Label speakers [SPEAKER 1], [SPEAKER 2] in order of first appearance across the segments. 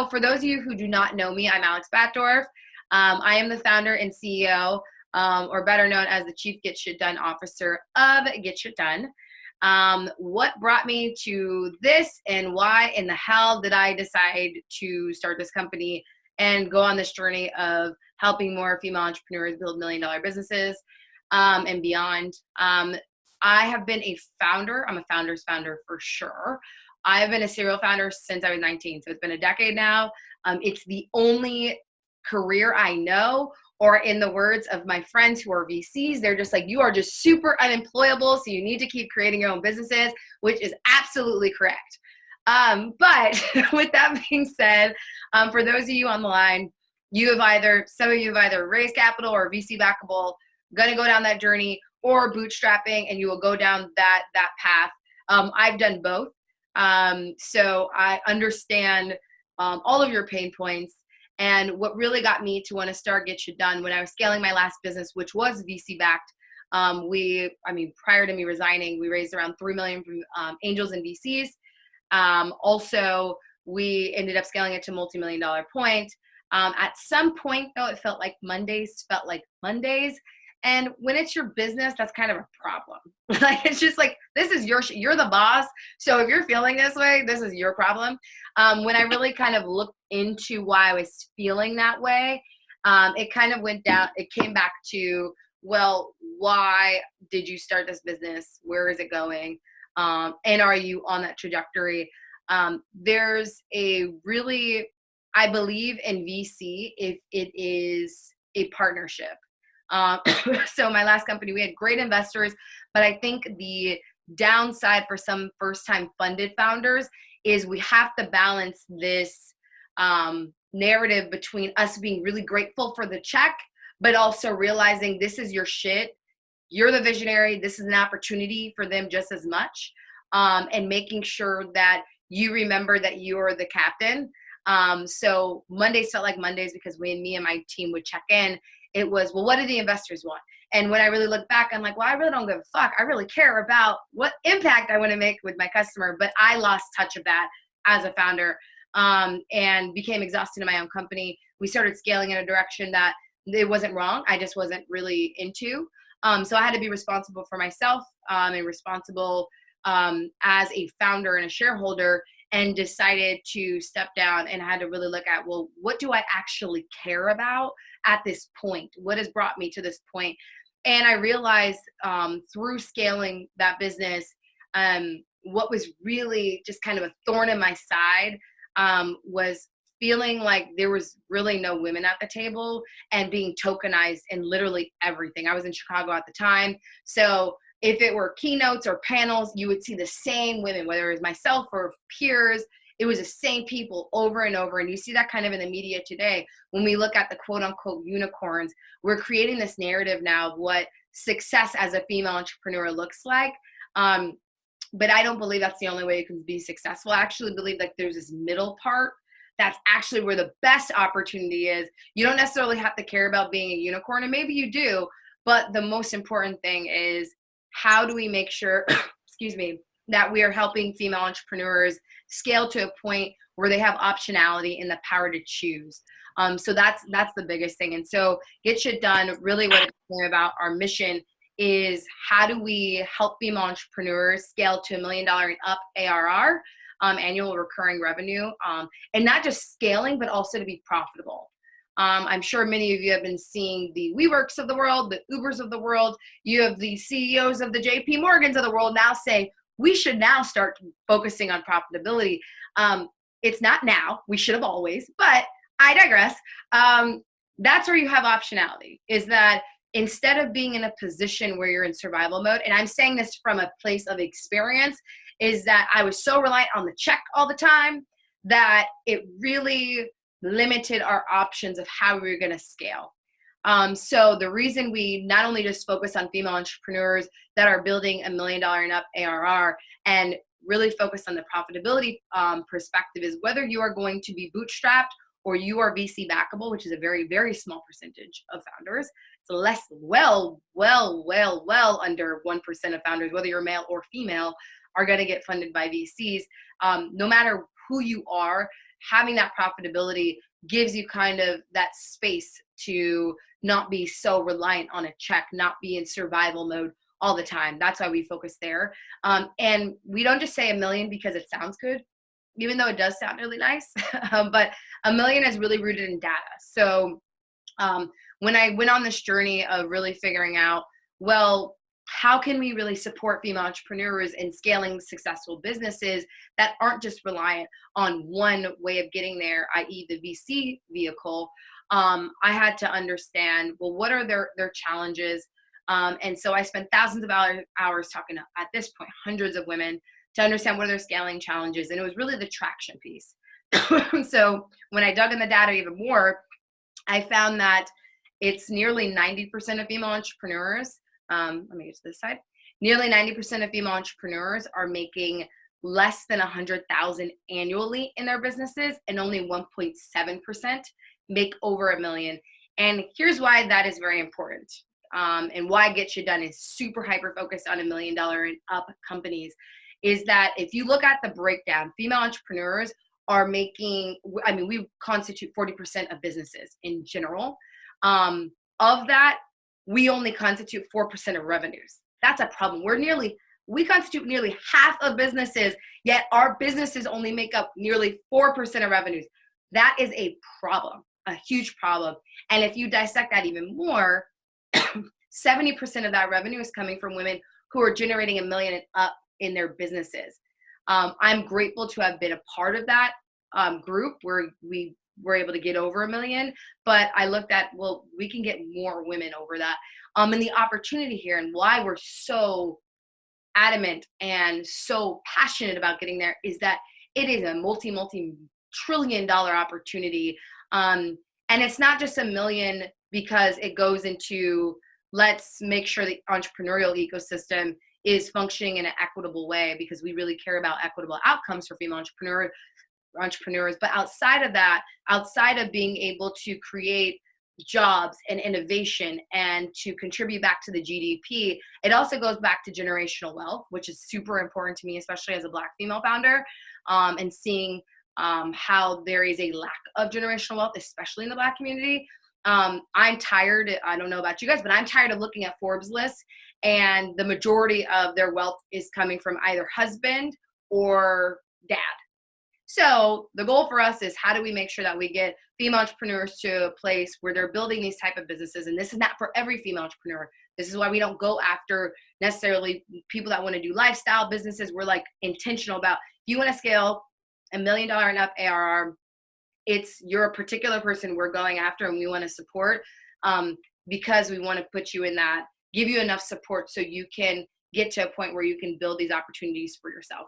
[SPEAKER 1] So for those of you who do not know me, I'm Alex Batdorf. I am the founder and CEO, or better known as the Chief Get Shit Done Officer of Get Shit Done. What brought me to this and why in the hell did I decide to start this company and go on this journey of helping more female entrepreneurs build million-dollar businesses and beyond? I have been a founder. I'm a founder's founder for sure. I've been a serial founder since I was 19, so it's been a decade now. It's the only career I know, or in the words of my friends who are VCs, they're just like, you are just super unemployable, so you need to keep creating your own businesses, which is absolutely correct. But with that being said, for those of you on the line, some of you have either raised capital or VC backable, gonna go down that journey, or bootstrapping, and you will go down that path. I've done both. So I understand all of your pain points. And what really got me to want to start Get Shit Done when I was scaling my last business, which was VC backed. Prior to me resigning, we raised around $3 million from angels and VCs. Also, we ended up scaling it to multi-million-dollar point. At some point, though, it felt like Mondays. And when it's your business, that's kind of a problem. Like, it's just like, this is you're the boss. So if you're feeling this way, this is your problem. When I really kind of looked into why I was feeling that way, it kind of went down. It came back to, well, why did you start this business? Where is it going? And are you on that trajectory? There's I believe in VC if it is a partnership. So my last company, we had great investors, but I think the downside for some first-time funded founders is we have to balance this narrative between us being really grateful for the check, but also realizing this is your shit. You're the visionary. This is an opportunity for them just as much, and making sure that you remember that you're the captain. So Mondays felt like Mondays because when me and my team would check in, it was, well, what do the investors want? And when I really look back, I'm like, well, I really don't give a fuck. I really care about what impact I want to make with my customer. But I lost touch of that as a founder, and became exhausted in my own company. We started scaling in a direction that it wasn't wrong. I just wasn't really into. So I had to be responsible for myself, and responsible as a founder and a shareholder, and decided to step down and had to really look at, well, what do I actually care about at this point? What has brought me to this point? And I realized through scaling that business, what was really just kind of a thorn in my side was feeling like there was really no women at the table and being tokenized in literally everything. I was in Chicago at the time. So if it were keynotes or panels, you would see the same women, whether it was myself or peers. It was the same people over and over. And you see that kind of in the media today. When we look at the quote unquote unicorns, we're creating this narrative now of what success as a female entrepreneur looks like. But I don't believe that's the only way you can be successful. I actually believe that there's this middle part. That's actually where the best opportunity is. You don't necessarily have to care about being a unicorn, and maybe you do. But the most important thing is, how do we make sure, that we are helping female entrepreneurs scale to a point where they have optionality and the power to choose? So that's the biggest thing. And so Get Shit Done, really what it's about, our mission is, how do we help female entrepreneurs scale to $1 million and up ARR, annual recurring revenue, and not just scaling, but also to be profitable. I'm sure many of you have been seeing the WeWorks of the world, the Ubers of the world. You have the CEOs of the JP Morgans of the world now saying, we should now start focusing on profitability. It's not now. We should have always, but I digress. That's where you have optionality, is that instead of being in a position where you're in survival mode, and I'm saying this from a place of experience, is that I was so reliant on the check all the time that it really limited our options of how we were going to scale. So the reason we not only just focus on female entrepreneurs that are building $1 million and up ARR and really focus on the profitability perspective is whether you are going to be bootstrapped or you are VC backable, which is a very, very small percentage of founders. It's less, well under 1% of founders, whether you're male or female, are going to get funded by VCs. No matter who you are, having that profitability gives you kind of that space to not be so reliant on a check, not be in survival mode all the time. That's why we focus there. And we don't just say 1 million because it sounds good, even though it does sound really nice. But 1 million is really rooted in data. So when I went on this journey of really figuring out, well, how can we really support female entrepreneurs in scaling successful businesses that aren't just reliant on one way of getting there, i.e. the VC vehicle? I had to understand, well, what are their challenges? And so I spent thousands of hours talking to, at this point, hundreds of women to understand what are their scaling challenges. And it was really the traction piece. So when I dug in the data even more, I found that it's nearly 90% of female entrepreneurs. Let me get to this side. Nearly 90% of female entrepreneurs are making less than 100,000 annually in their businesses, and only 1.7% make over 1 million. And here's why that is very important. And why Get You Done is super hyper focused on $1 million and up companies, is that if you look at the breakdown, female entrepreneurs are making, I mean, we constitute 40% of businesses in general. Of that, we only constitute 4% of revenues. That's a problem. We constitute nearly half of businesses, yet our businesses only make up nearly 4% of revenues. That is a problem, a huge problem. And if you dissect that even more, 70% of that revenue is coming from women who are generating 1 million and up in their businesses. I'm grateful to have been a part of that group where we were able to get over 1 million, but I looked at, well, we can get more women over that. And the opportunity here and why we're so adamant and so passionate about getting there is that it is a multi-trillion-dollar opportunity. And it's not just 1 million because it goes into, let's make sure the entrepreneurial ecosystem is functioning in an equitable way, because we really care about equitable outcomes for female entrepreneurs. But outside of that, outside of being able to create jobs and innovation and to contribute back to the GDP, it also goes back to generational wealth, which is super important to me, especially as a Black female founder, and seeing how there is a lack of generational wealth, especially in the Black community. I'm tired, I don't know about you guys, but I'm tired of looking at Forbes lists and the majority of their wealth is coming from either husband or dad. So the goal for us is, how do we make sure that we get female entrepreneurs to a place where they're building these type of businesses? And this is not for every female entrepreneur. This is why we don't go after necessarily people that want to do lifestyle businesses. We're like intentional about, if you want to scale $1 million and up ARR, you're a particular person we're going after and we want to support, because we want to put you in that, give you enough support so you can get to a point where you can build these opportunities for yourself.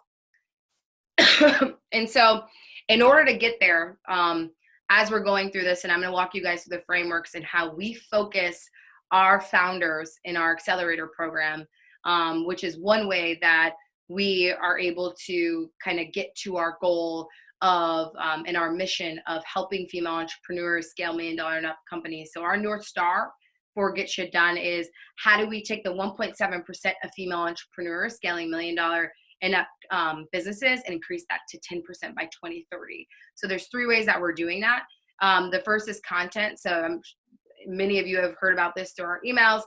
[SPEAKER 1] And so in order to get there, as we're going through this, and I'm going to walk you guys through the frameworks and how we focus our founders in our accelerator program, which is one way that we are able to kind of get to our goal of, and our mission of helping female entrepreneurs scale $1 million and up companies. So our North Star for Get You Done is, how do we take the 1.7% of female entrepreneurs scaling $1 million and up businesses and increase that to 10% by 2030. So there's 3 ways that we're doing that. The first is content. So many of you have heard about this through our emails.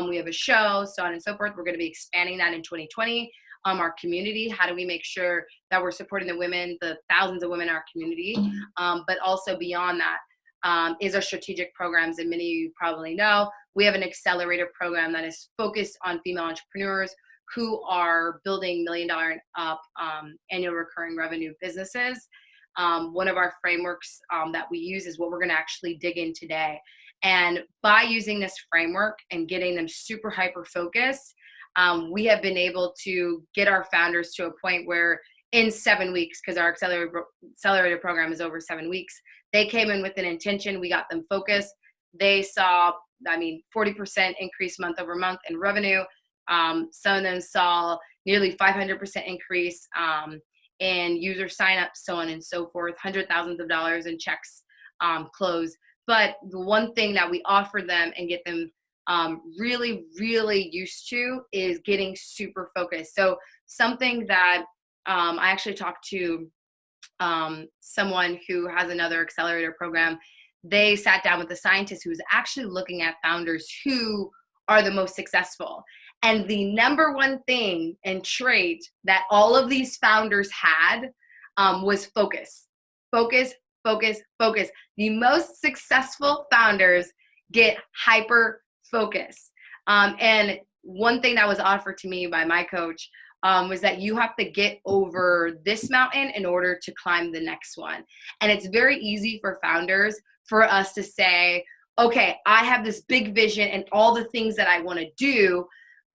[SPEAKER 1] We have a show, so on and so forth. We're going to be expanding that in 2020. Our community, how do we make sure that we're supporting the women, the thousands of women in our community, but also beyond that is our strategic programs. And many of you probably know, we have an accelerator program that is focused on female entrepreneurs who are building $1 million and up annual recurring revenue businesses. One of our frameworks that we use is what we're going to actually dig in today. And by using this framework and getting them super hyper focused, we have been able to get our founders to a point where in 7 weeks, because our accelerator program is over 7 weeks, they came in with an intention. We got them focused. They saw, 40% increase month over month in revenue. Some of them saw nearly 500% increase in user signups, so on and so forth, hundreds of dollars in checks closed. But the one thing that we offer them and get them really, really used to is getting super focused. So something that I actually talked to someone who has another accelerator program, they sat down with a scientist who was actually looking at founders who are the most successful. And the number one thing and trait that all of these founders had was focus. Focus, focus, focus. The most successful founders get hyper focused. And one thing that was offered to me by my coach was that you have to get over this mountain in order to climb the next one. And it's very easy for founders for us to say, okay, I have this big vision and all the things that I want to do,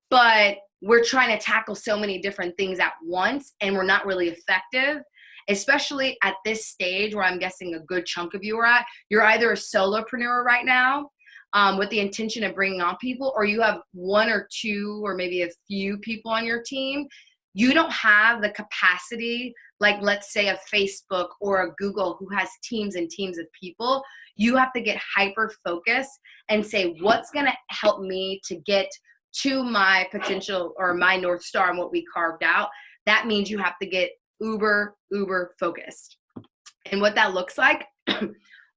[SPEAKER 1] but we're trying to tackle so many different things at once and we're not really effective, especially at this stage where I'm guessing a good chunk of you are at. You're either a solopreneur right now with the intention of bringing on people, or you have one or two or maybe a few people on your team. You don't have the capacity, like let's say a Facebook or a Google who has teams and teams of people. You have to get hyper focused and say, what's going to help me to get to my potential or my North Star and what we carved out. That means you have to get uber focused. And what that looks like,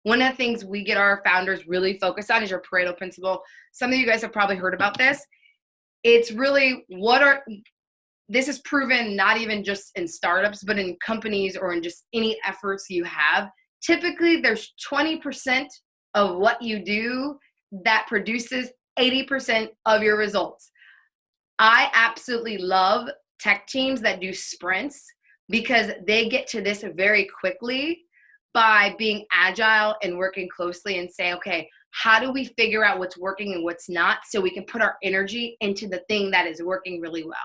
[SPEAKER 1] one of the things we get our founders really focused on is your Pareto Principle. Some of you guys have probably heard about this. It's really this is proven not even just in startups, but in companies or in just any efforts you have. Typically, there's 20% of what you do that produces 80% of your results. I absolutely love tech teams that do sprints because they get to this very quickly by being agile and working closely and say, okay, how do we figure out what's working and what's not so we can put our energy into the thing that is working really well.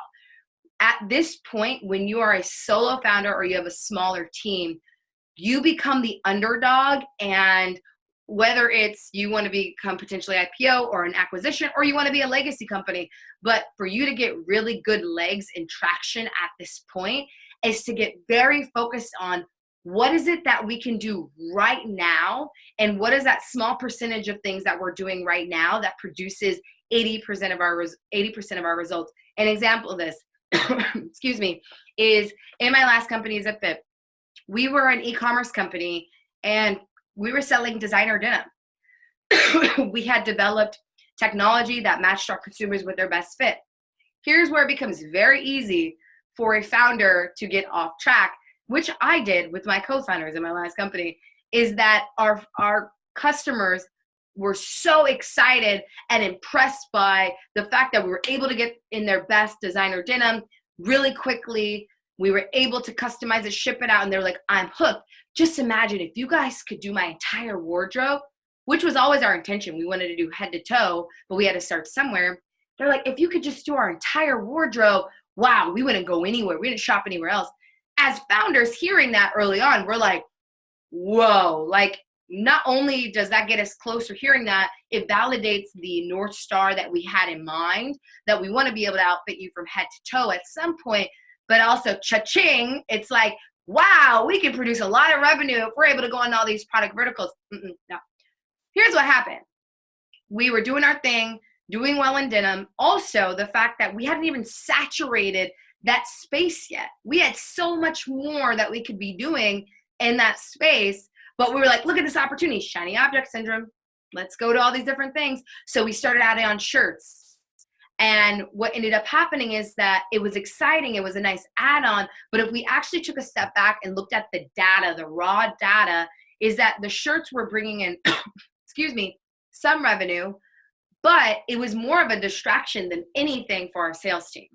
[SPEAKER 1] At this point, when you are a solo founder or you have a smaller team, you become the underdog, and whether it's you want to become potentially IPO or an acquisition, or you want to be a legacy company, but for you to get really good legs and traction at this point is to get very focused on what is it that we can do right now, and what is that small percentage of things that we're doing right now that produces 80% of our results. An example of this, excuse me, is in my last company, Zip Fit. We were an e-commerce company and we were selling designer denim. We had developed technology that matched our consumers with their best fit. Here's where it becomes very easy for a founder to get off track, which I did with my co-founders in my last company, is that our customers were so excited and impressed by the fact that we were able to get in their best designer denim really quickly. We were able to customize it, ship it out, and they're like, I'm hooked. Just imagine if you guys could do my entire wardrobe, which was always our intention. We wanted to do head to toe, but we had to start somewhere. They're like, if you could just do our entire wardrobe, wow, we wouldn't go anywhere. We didn't shop anywhere else. As founders, hearing that early on, we're like, whoa, like not only does that get us closer hearing that, it validates the North Star that we had in mind, that we want to be able to outfit you from head to toe at some point, but also cha-ching, it's like, wow, we can produce a lot of revenue if we're able to go on all these product verticals. No. Here's what happened. We were doing our thing, doing well in denim. Also, the fact that we hadn't even saturated that space yet. We had so much more that we could be doing in that space, but we were like, look at this opportunity, shiny object syndrome. Let's go to all these different things. So we started adding on shirts. And what ended up happening is that it was exciting. It was a nice add-on. But if we actually took a step back and looked at the data, the raw data, is that the shirts were bringing in, excuse me, some revenue, but it was more of a distraction than anything for our sales team.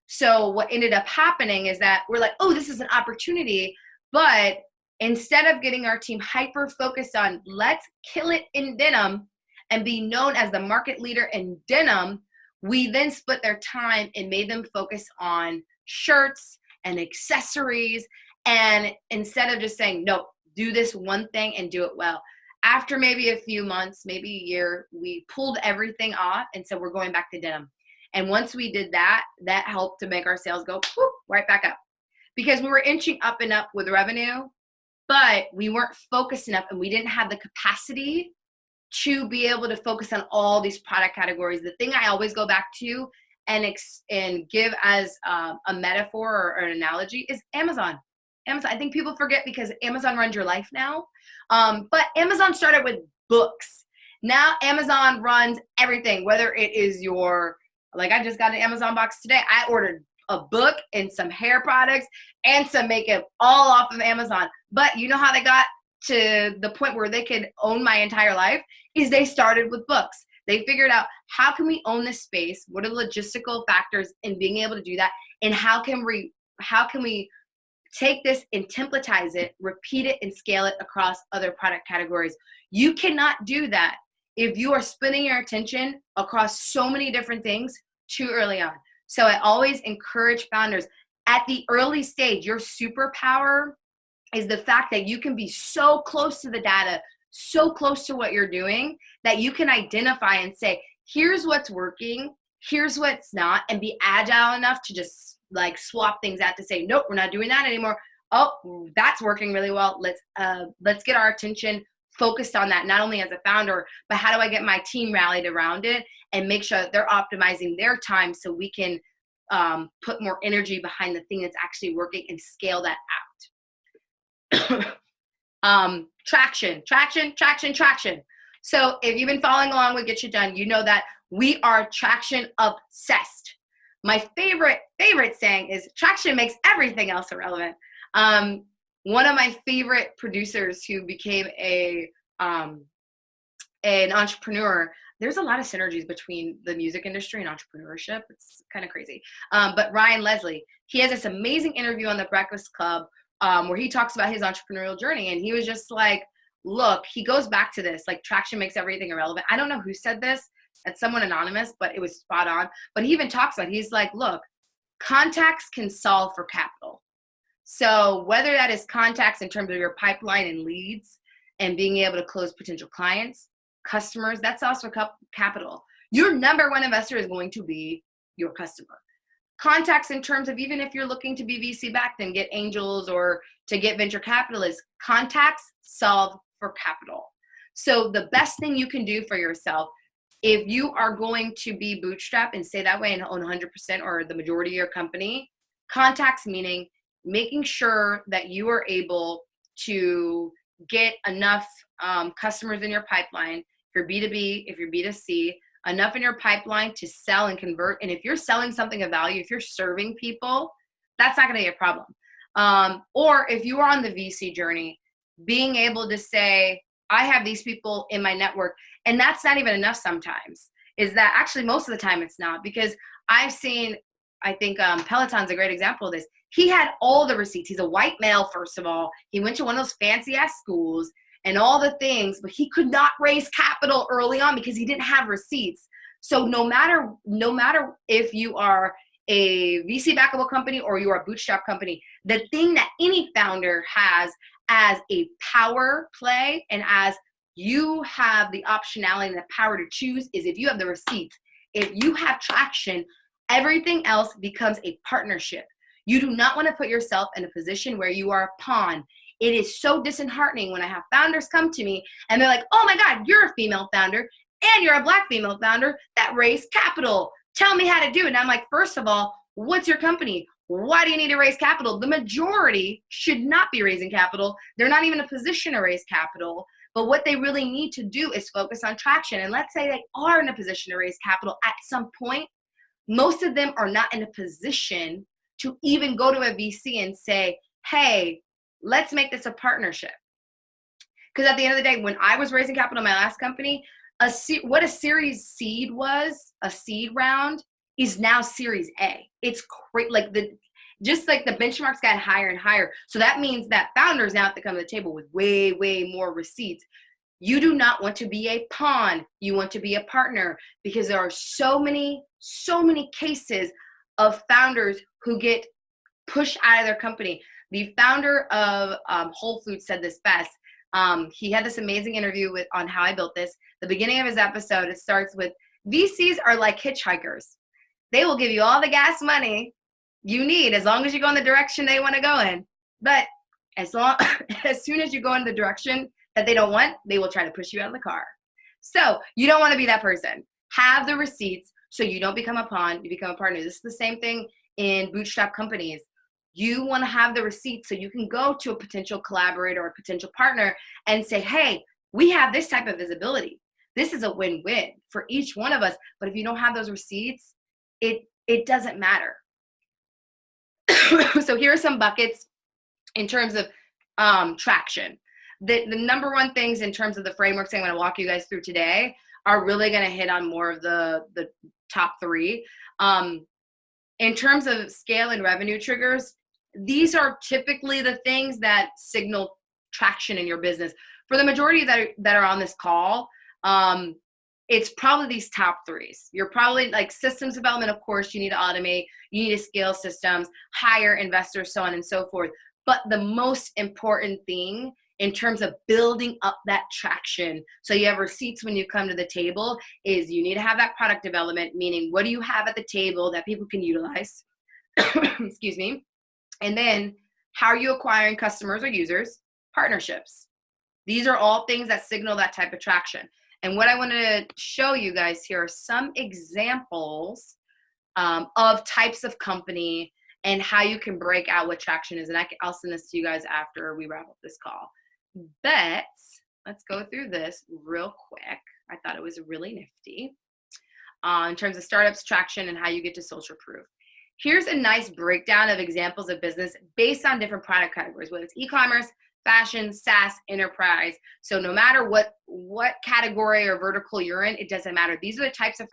[SPEAKER 1] So what ended up happening is that we're like, oh, this is an opportunity. But instead of getting our team hyper focused on let's kill it in denim and be known as the market leader in denim, we then split their time and made them focus on shirts and accessories. And instead of just saying, no, do this one thing and do it well. After maybe a few months, maybe a year, we pulled everything off and said, we're going back to denim. And once we did that, that helped to make our sales go whoop, right back up. Because we were inching up and up with revenue, but we weren't focused enough and we didn't have the capacity to be able to focus on all these product categories. The thing I always go back to and give as a metaphor or an analogy is Amazon. Amazon, I think people forget because Amazon runs your life now. But Amazon started with books. Now Amazon runs everything, whether it is your, like I just got an Amazon box today. I ordered a book and some hair products and some makeup all off of Amazon. But you know how they got to the point where they could own my entire life is they started with books. They figured out, how can we own this space? What are the logistical factors in being able to do that? And how can we take this and templatize it, repeat it, and scale it across other product categories? You cannot do that if you are spending your attention across so many different things too early on. So I always encourage founders at the early stage, your superpower is the fact that you can be so close to the data, so close to what you're doing, that you can identify and say, here's what's working, here's what's not, and be agile enough to just like swap things out to say, nope, we're not doing that anymore. Oh, that's working really well. Let's get our attention focused on that, not only as a founder, but how do I get my team rallied around it and make sure that they're optimizing their time so we can put more energy behind the thing that's actually working and scale that out. Traction. So if you've been following along with Get You Done, you know that we are traction obsessed. My favorite saying is traction makes everything else irrelevant. One of my favorite producers who became an entrepreneur, there's a lot of synergies between the music industry and entrepreneurship. It's kind of crazy. But Ryan Leslie, he has this amazing interview on The Breakfast Club where he talks about his entrepreneurial journey. And he was just like, look, he goes back to this, like traction makes everything irrelevant. I don't know who said this. It's someone anonymous, but it was spot on. But he even talks about, he's like, look, contacts can solve for capital. So whether that is contacts in terms of your pipeline and leads and being able to close potential clients, customers, that's also capital. Your number one investor is going to be your customer. Contacts in terms of, even if you're looking to be VC backed and get angels or to get venture capitalists, contacts solve for capital. So the best thing you can do for yourself, if you are going to be bootstrapped and stay that way and own 100% or the majority of your company, contacts meaning making sure that you are able to get enough customers in your pipeline. If you're B2B, if you're B2C, enough in your pipeline to sell and convert. And if you're selling something of value, if you're serving people, that's not going to be a problem. Or if you are on the VC journey, being able to say, I have these people in my network, and that's not even enough sometimes, is that actually most of the time it's not, because I've seen, I think Peloton's a great example of this. He had all the receipts. He's a white male, first of all. He went to one of those fancy ass schools and all the things, but he could not raise capital early on because he didn't have receipts. So no matter if you are a VC backable company or you are a bootstrap company, the thing that any founder has as a power play and as you have the optionality and the power to choose is if you have the receipts, if you have traction, everything else becomes a partnership. You do not want to put yourself in a position where you are a pawn. It is so disheartening when I have founders come to me and they're like, oh my God, you're a female founder and you're a Black female founder that raised capital. Tell me how to do it. And I'm like, first of all, what's your company? Why do you need to raise capital? The majority should not be raising capital. They're not even in a position to raise capital. But what they really need to do is focus on traction. And let's say they are in a position to raise capital at some point. Most of them are not in a position to even go to a VC and say, hey, let's make this a partnership. Because at the end of the day, when I was raising capital in my last company, what a series seed was, a seed round, is now series A. It's great. Just like the benchmarks got higher and higher. So that means that founders now have to come to the table with way, way more receipts. You do not want to be a pawn. You want to be a partner, because there are so many cases of founders who get pushed out of their company. The founder of Whole Foods said this best. He had this amazing interview on How I Built This. The beginning of his episode, it starts with, VCs are like hitchhikers. They will give you all the gas money you need as long as you go in the direction they want to go in. But as soon as you go in the direction that they don't want, they will try to push you out of the car. So you don't want to be that person. Have the receipts so you don't become a pawn, you become a partner. This is the same thing in bootstrap companies. You want to have the receipt so you can go to a potential collaborator or a potential partner and say, hey, we have this type of visibility. This is a win-win for each one of us. But if you don't have those receipts, it doesn't matter. So here are some buckets in terms of traction. The number one things in terms of the frameworks I'm going to walk you guys through today are really going to hit on more of the top three. In terms of scale and revenue triggers, these are typically the things that signal traction in your business. For the majority that are on this call, it's probably these top threes. You're probably like systems development, of course, you need to automate, you need to scale systems, hire investors, so on and so forth. But the most important thing in terms of building up that traction, so you have receipts when you come to the table, is you need to have that product development, meaning what do you have at the table that people can utilize? Excuse me. And then how are you acquiring customers or users? Partnerships. These are all things that signal that type of traction. And what I want to show you guys here are some examples of types of company and how you can break out what traction is. And I'll send this to you guys after we wrap up this call. But let's go through this real quick. I thought it was really nifty in terms of startups, traction, and how you get to social proof. Here's a nice breakdown of examples of business based on different product categories, whether it's e-commerce, fashion, SaaS, enterprise. So no matter what category or vertical you're in, it doesn't matter. These are the types of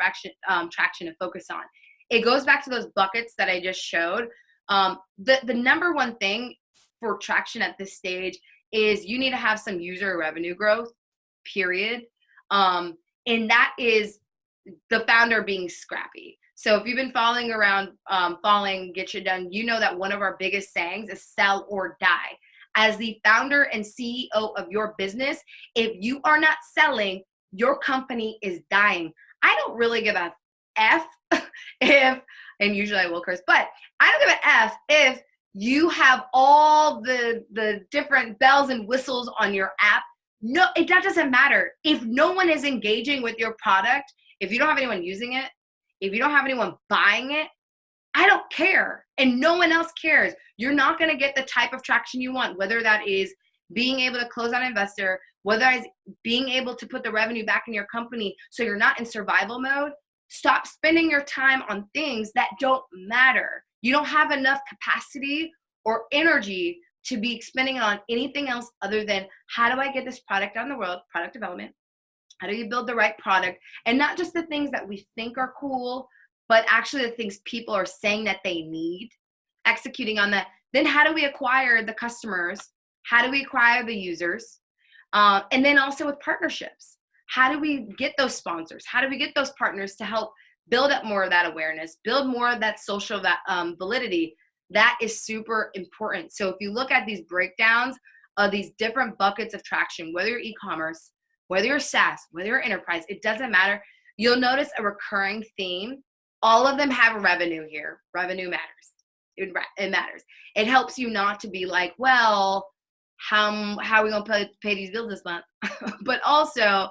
[SPEAKER 1] traction to focus on. It goes back to those buckets that I just showed. The number one thing for traction at this stage is you need to have some user revenue growth, period. And that is the founder being scrappy. So if you've been following Get You Done, you know that one of our biggest sayings is sell or die. As the founder and CEO of your business, if you are not selling, your company is dying. I don't really give a F if, and usually I will curse, but I don't give a F if you have all the different bells and whistles on your app. No, that doesn't matter. If no one is engaging with your product, if you don't have anyone using it, if you don't have anyone buying it, I don't care. And no one else cares. You're not going to get the type of traction you want, whether that is being able to close on an investor, whether it's being able to put the revenue back in your company so you're not in survival mode. Stop spending your time on things that don't matter. You don't have enough capacity or energy to be spending it on anything else other than how do I get this product out in the world, product development. How do you build the right product? And not just the things that we think are cool, but actually the things people are saying that they need, executing on that. Then how do we acquire the customers? How do we acquire the users? And then also with partnerships. How do we get those sponsors? How do we get those partners to help build up more of that awareness, build more of that social validity? That is super important. So if you look at these breakdowns of these different buckets of traction, whether you're e-commerce, whether you're SaaS, whether you're enterprise, it doesn't matter. You'll notice a recurring theme. All of them have revenue here. Revenue matters. It matters. It helps you not to be like, well, how are we going to pay these bills this month? But also,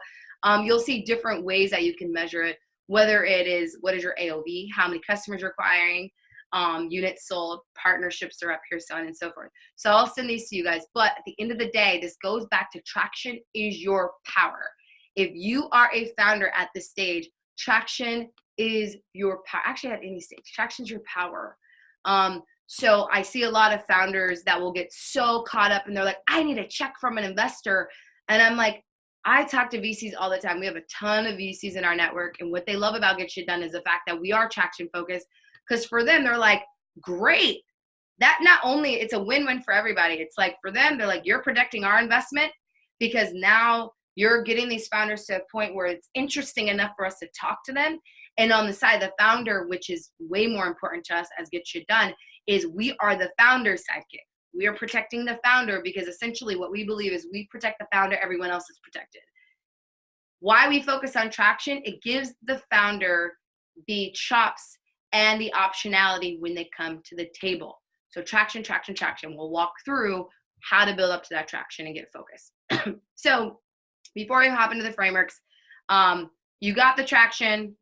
[SPEAKER 1] you'll see different ways that you can measure it, whether it is, what is your AOV, how many customers you're acquiring, units sold, partnerships are up here, so on and so forth. So I'll send these to you guys. But at the end of the day, this goes back to traction is your power. If you are a founder at this stage, traction is your power. Actually, at any stage, traction is your power. So I see a lot of founders that will get so caught up and they're like, I need a check from an investor. And I'm like, I talk to VCs all the time. We have a ton of VCs in our network. And what they love about Get You Done is the fact that we are traction focused. Because for them, they're like, great. That not only, it's a win-win for everybody. It's like for them, they're like, you're protecting our investment because now you're getting these founders to a point where it's interesting enough for us to talk to them. And on the side, the founder, which is way more important to us as Get You Done, is we are the founder's sidekick. We are protecting the founder because essentially what we believe is we protect the founder, everyone else is protected. Why we focus on traction, it gives the founder the chops and the optionality when they come to the table. So traction, traction, traction. We'll walk through how to build up to that traction and get focused. So before we hop into the frameworks, you got the traction.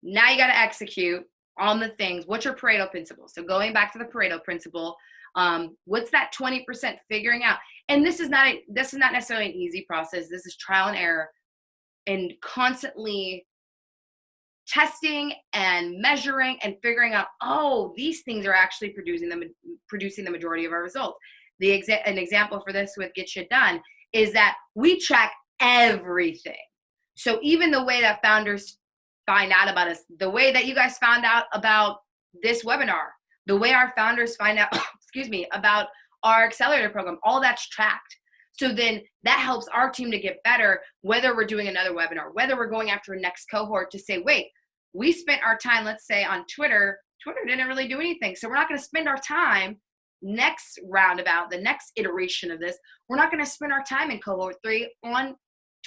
[SPEAKER 1] Now you got to execute on the things. What's your Pareto Principle? So going back to the Pareto Principle, What's that 20% figuring out? And this is not necessarily an easy process. This is trial and error and constantly testing and measuring and figuring out, oh, these things are actually producing the majority of our results. An example for this with Get Shit Done is that we track everything. So even the way that founders find out about us, the way that you guys found out about this webinar, the way our founders find out, about our accelerator program, all that's tracked. So then that helps our team to get better, whether we're doing another webinar, whether we're going after a next cohort to say, wait, we spent our time, let's say on Twitter didn't really do anything. So we're not going to spend our time next roundabout, the next iteration of this. We're not going to spend our time in cohort 3 on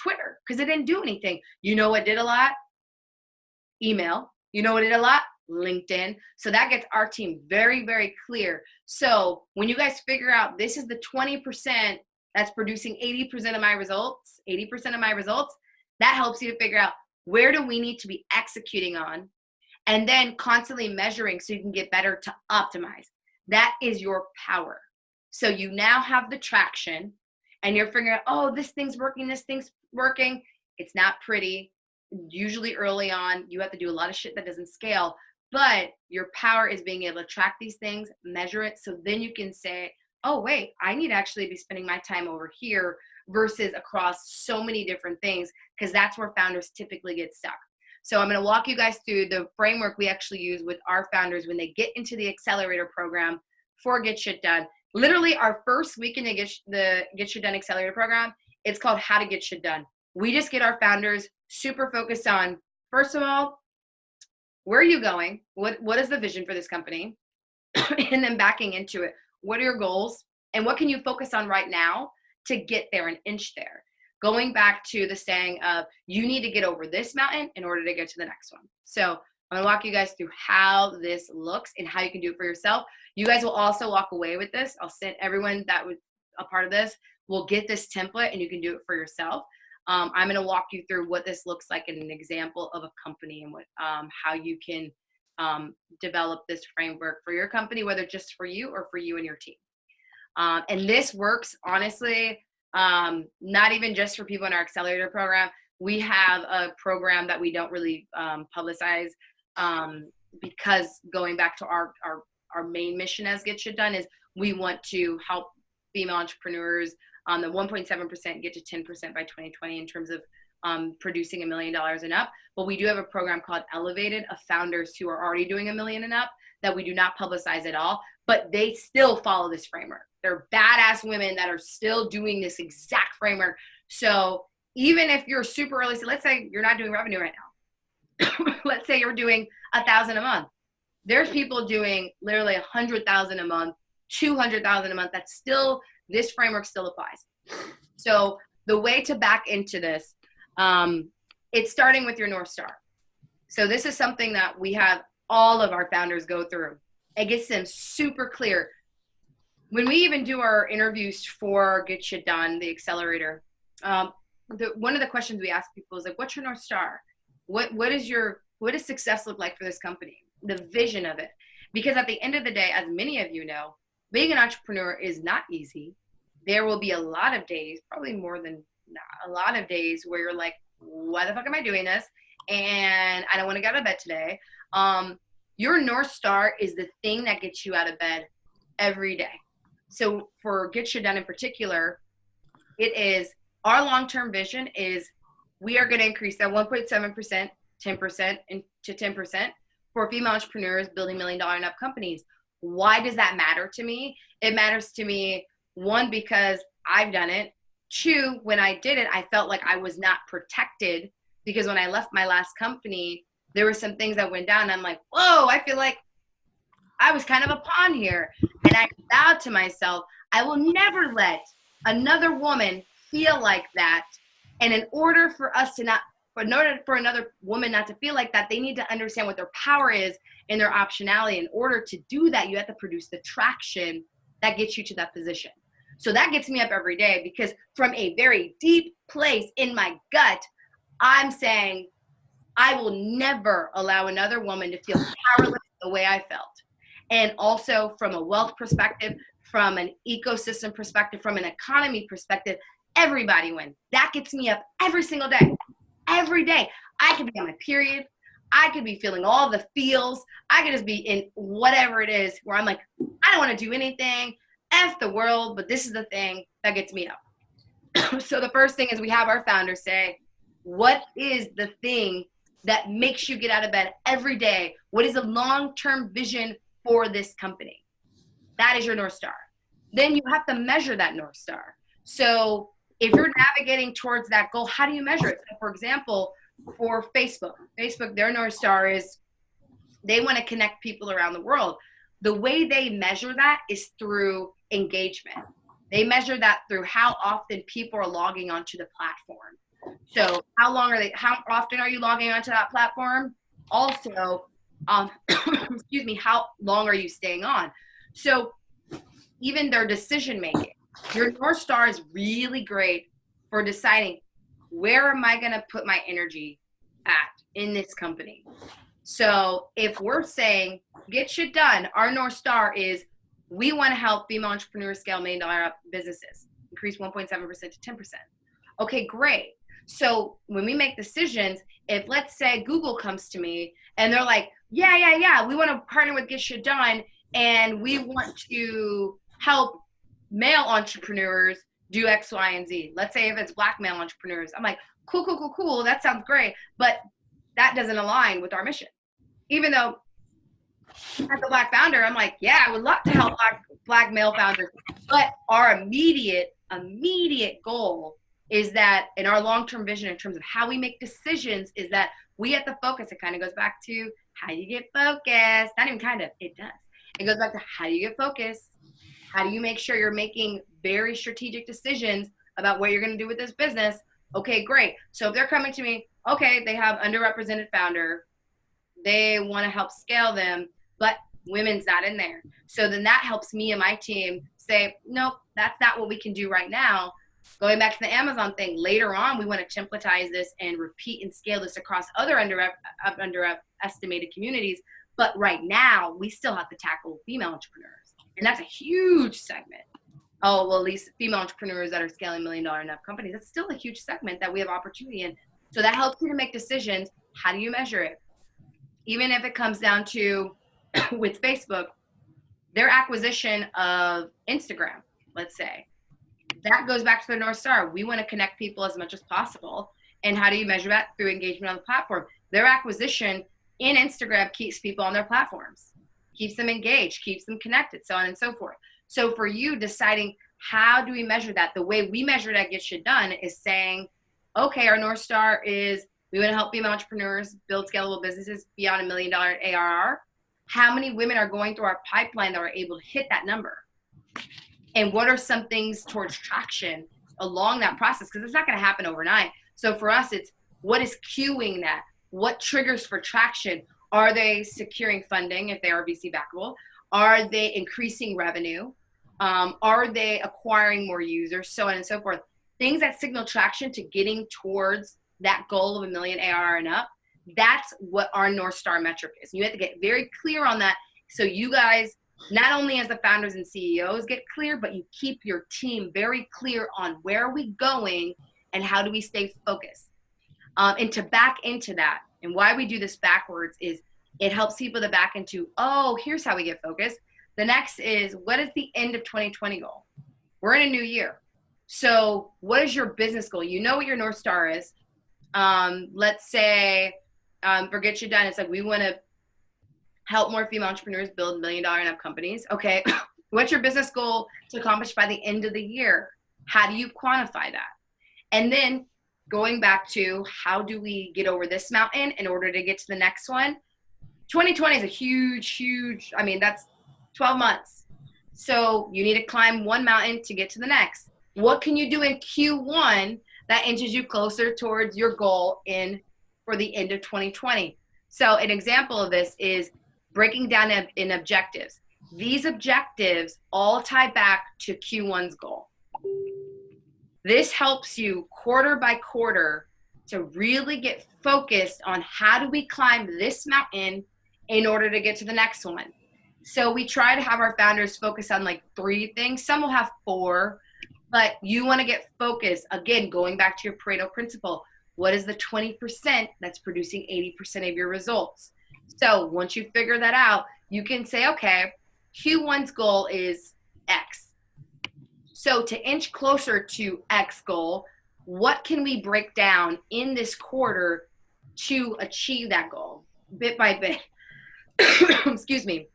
[SPEAKER 1] Twitter because it didn't do anything. You know what did a lot? Email. You know what did a lot? LinkedIn. So that gets our team very, very clear. So when you guys figure out this is the 20% that's producing 80% of my results, that helps you to figure out where do we need to be executing on, and then constantly measuring so you can get better to optimize. That is your power. So you now have the traction and you're figuring out, oh, this thing's working. It's not pretty. Usually early on, you have to do a lot of shit that doesn't scale, but your power is being able to track these things, measure it. So then you can say, oh, wait, I need to actually be spending my time over here versus across so many different things, because that's where founders typically get stuck. So I'm going to walk you guys through the framework we actually use with our founders when they get into the accelerator program for Get Shit Done. Literally our first week in the Get Shit Done accelerator program, it's called How to Get Shit Done. We just get our founders super focused on, first of all, where are you going? What is the vision for this company? And then backing into it, what are your goals? And what can you focus on right now to get there and inch there? Going back to the saying of you need to get over this mountain in order to get to the next one. So I'm going to walk you guys through how this looks and how you can do it for yourself. You guys will also walk away with this. I'll send everyone that was a part of this will get this template and you can do it for yourself. I'm going to walk you through what this looks like in an example of a company and what how you can develop this framework for your company, whether just for you or for you and your team. And this works, honestly, not even just for people in our accelerator program. We have a program that we don't really publicize because going back to our main mission as Get Shit Done is we want to help female entrepreneurs the 1.7% get to 10% by 2020 in terms of producing $1 million and up. But we do have a program called Elevated of founders who are already doing $1 million and up that we do not publicize at all, but they still follow this framework. They're badass women that are still doing this exact framework. So even if you're super early, so let's say you're not doing revenue right now. Let's say you're doing $1,000 a month. There's people doing literally $100,000 a month, $200,000 a month. That's still, this framework still applies. So the way to back into this, it's starting with your North Star. So this is something that we have all of our founders go through. It gets them super clear. When we even do our interviews for Get Shit Done, the accelerator, one of the questions we ask people is like, what's your North Star? What does success look like for this company? The vision of it. Because at the end of the day, as many of you know, being an entrepreneur is not easy. There will be a lot of days, probably more than a lot of days where you're like, why the fuck am I doing this? And I don't want to get out of bed today. Your North Star is the thing that gets you out of bed every day. So for Get Shit Done in particular, it is our long-term vision is we are going to increase that 1.7%, 10% to 10% for female entrepreneurs building $1 million and up companies. Why does that matter to me? It matters to me, one, because I've done it. Two, when I did it, I felt like I was not protected because when I left my last company, there were some things that went down. And I'm like, whoa, I feel like I was kind of a pawn here. And I vowed to myself, I will never let another woman feel like that. And in order for us to not, in order for another woman not to feel like that, they need to understand what their power is and their optionality. In order to do that, you have to produce the traction that gets you to that position. So that gets me up every day because from a very deep place in my gut, I'm saying I will never allow another woman to feel powerless the way I felt. And also from a wealth perspective, from an ecosystem perspective, from an economy perspective, everybody wins. That gets me up every single day. Every day. I could be on my period. I could be feeling all the feels. I could just be in whatever it is where I'm like, I don't want to do anything. F the world, but this is the thing that gets me up. So the first thing is we have our founders say, what is the thing that makes you get out of bed every day? What is a long-term vision for this company? That is your North Star. Then you have to measure that North Star. So if you're navigating towards that goal, how do you measure it? So for example, for Facebook, their North Star is they want to connect people around the world. The way they measure that is through engagement. They measure that through how often people are logging onto the platform. So how often are you logging onto that platform? Also, excuse me, how long are you staying on? So even their decision making, your North Star is really great for deciding where am I going to put my energy at in this company. So if we're saying get shit done, our North Star is we want to help female entrepreneurs scale $1 million businesses, increase 1.7% to 10%. Okay, great. So when we make decisions, if let's say Google comes to me and they're like, yeah, we want to partner with Get Shit Done and we want to help male entrepreneurs do X, Y, and Z. Let's say if it's Black male entrepreneurs, I'm like, cool. That sounds great. But that doesn't align with our mission. Even though as a Black founder, I'm like, yeah, I would love to help Black male founders. But our immediate goal is that in our long-term vision in terms of how we make decisions is that we have to focus. It kind of goes back to how you get focused. Not even kind of, it does. It goes back to how do you get focused? How do you make sure you're making very strategic decisions about what you're going to do with this business? Okay, great. So if they're coming to me, okay, they have underrepresented founder. They want to help scale them, but women's not in there. So then that helps me and my team say, nope, that's not what we can do right now. Going back to the Amazon thing, later on, we want to templatize this and repeat and scale this across other underestimated communities. But right now, we still have to tackle female entrepreneurs. And that's a huge segment. Oh, well, at least female entrepreneurs that are scaling $1 million and up companies, that's still a huge segment that we have opportunity in. So that helps you to make decisions. How do you measure it? Even if it comes down to, with Facebook, their acquisition of Instagram, let's say, that goes back to their North Star. We want to connect people as much as possible. And how do you measure that? Through engagement on the platform. Their acquisition in Instagram keeps people on their platforms, keeps them engaged, keeps them connected, so on and so forth. So for you deciding how do we measure that, the way we measure that Get Shit Done is saying, okay, our North Star is we want to help female entrepreneurs build scalable businesses beyond $1 million ARR. How many women are going through our pipeline that are able to hit that number? And what are some things towards traction along that process? Because it's not going to happen overnight. So for us, it's what is queuing that? What triggers for traction? Are they securing funding if they are VC backable? Are they increasing revenue? Are they acquiring more users? So on and so forth. Things that signal traction to getting towards that goal of $1 million ARR and up. That's what our North Star metric is. You have to get very clear on that. So you guys, not only as the founders and CEOs get clear, but you keep your team very clear on where are we going and how do we stay focused. And to back into that, and why we do this backwards is it helps people to back into, oh, here's how we get focused. The next is, what is the end of 2020 goal? We're in a new year. So what is your business goal? You know what your North Star is. Let's say, for Get You Done, it's like we want to help more female entrepreneurs build $1 million and up companies. Okay, what's your business goal to accomplish by the end of the year? How do you quantify that? And then going back to how do we get over this mountain in order to get to the next one? 2020 is a huge, I mean, that's 12 months. So you need to climb one mountain to get to the next. What can you do in Q1 that inches you closer towards your goal for the end of 2020? So an example of this is breaking down in objectives. These objectives all tie back to Q1's goal. This helps you quarter by quarter to really get focused on how do we climb this mountain in order to get to the next one. So we try to have our founders focus on like 3 things. Some will have 4, but you want to get focused. Again, going back to your Pareto principle, what is the 20% that's producing 80% of your results? So once you figure that out, you can say, okay, Q1's goal is X. So to inch closer to X goal, what can we break down in this quarter to achieve that goal bit by bit? Excuse me.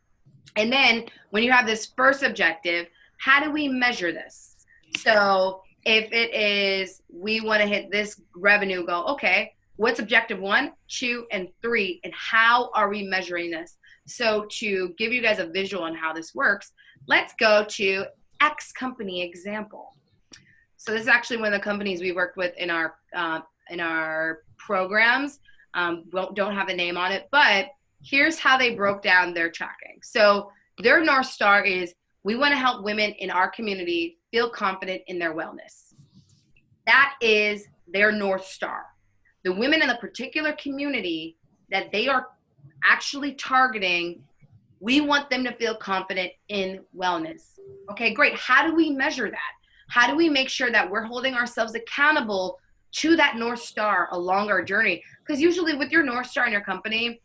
[SPEAKER 1] And then when you have this first objective, how do we measure this? So if it is, we want to hit this revenue goal, okay, what's objective 1, 2, and 3, and how are we measuring this? So to give you guys a visual on how this works, let's go to X company example. So this is actually one of the companies we worked with in our programs. Don't have a name on it, but here's how they broke down their tracking. So their North Star is, we want to help women in our community feel confident in their wellness. That is their North Star. The women in the particular community that they are actually targeting, we want them to feel confident in wellness. Okay, great. How do we measure that? How do we make sure that we're holding ourselves accountable to that North Star along our journey? Because usually with your North Star in your company,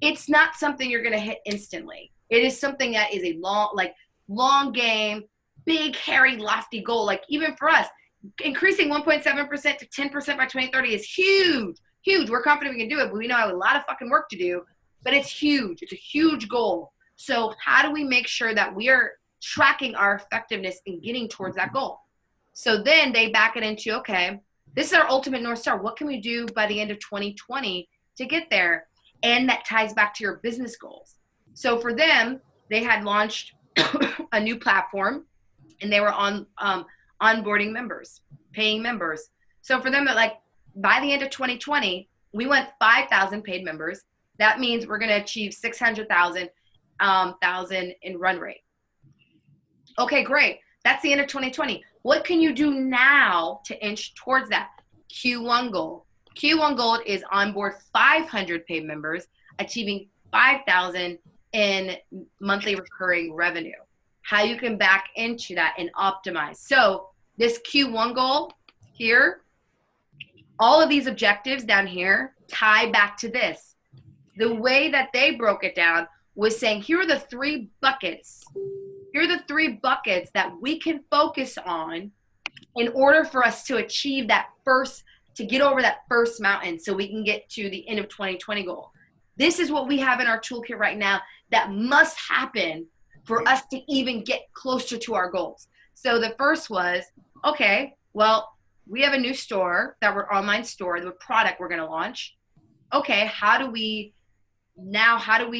[SPEAKER 1] it's not something you're going to hit instantly. It is something that is a long game, big, hairy, lofty goal. Like even for us, increasing 1.7% to 10% by 2030 is huge, huge. We're confident we can do it, but we know I have a lot of fucking work to do, but it's huge. It's a huge goal. So how do we make sure that we are tracking our effectiveness in getting towards that goal? So then they back it into, okay, this is our ultimate North Star. What can we do by the end of 2020 to get there? And that ties back to your business goals. So for them, they had launched a new platform, and they were on onboarding members, paying members. So for them, like by the end of 2020, we went 5,000 paid members. That means we're going to achieve 600,000 in run rate. Okay, great. That's the end of 2020. What can you do now to inch towards that Q1 goal? Q1 goal is onboard 500 paid members, achieving 5,000 in monthly recurring revenue. How you can back into that and optimize. So this Q1 goal here, all of these objectives down here tie back to this. The way that they broke it down was saying, here are the 3 buckets. Here are the 3 buckets that we can focus on in order for us to achieve that first, to get over that first mountain so we can get to the end of 2020 goal. This is what we have in our toolkit right now that must happen for us to even get closer to our goals. So the first was, okay, well, we have a new store, that we're online store, the product we're going to launch. Okay, how do we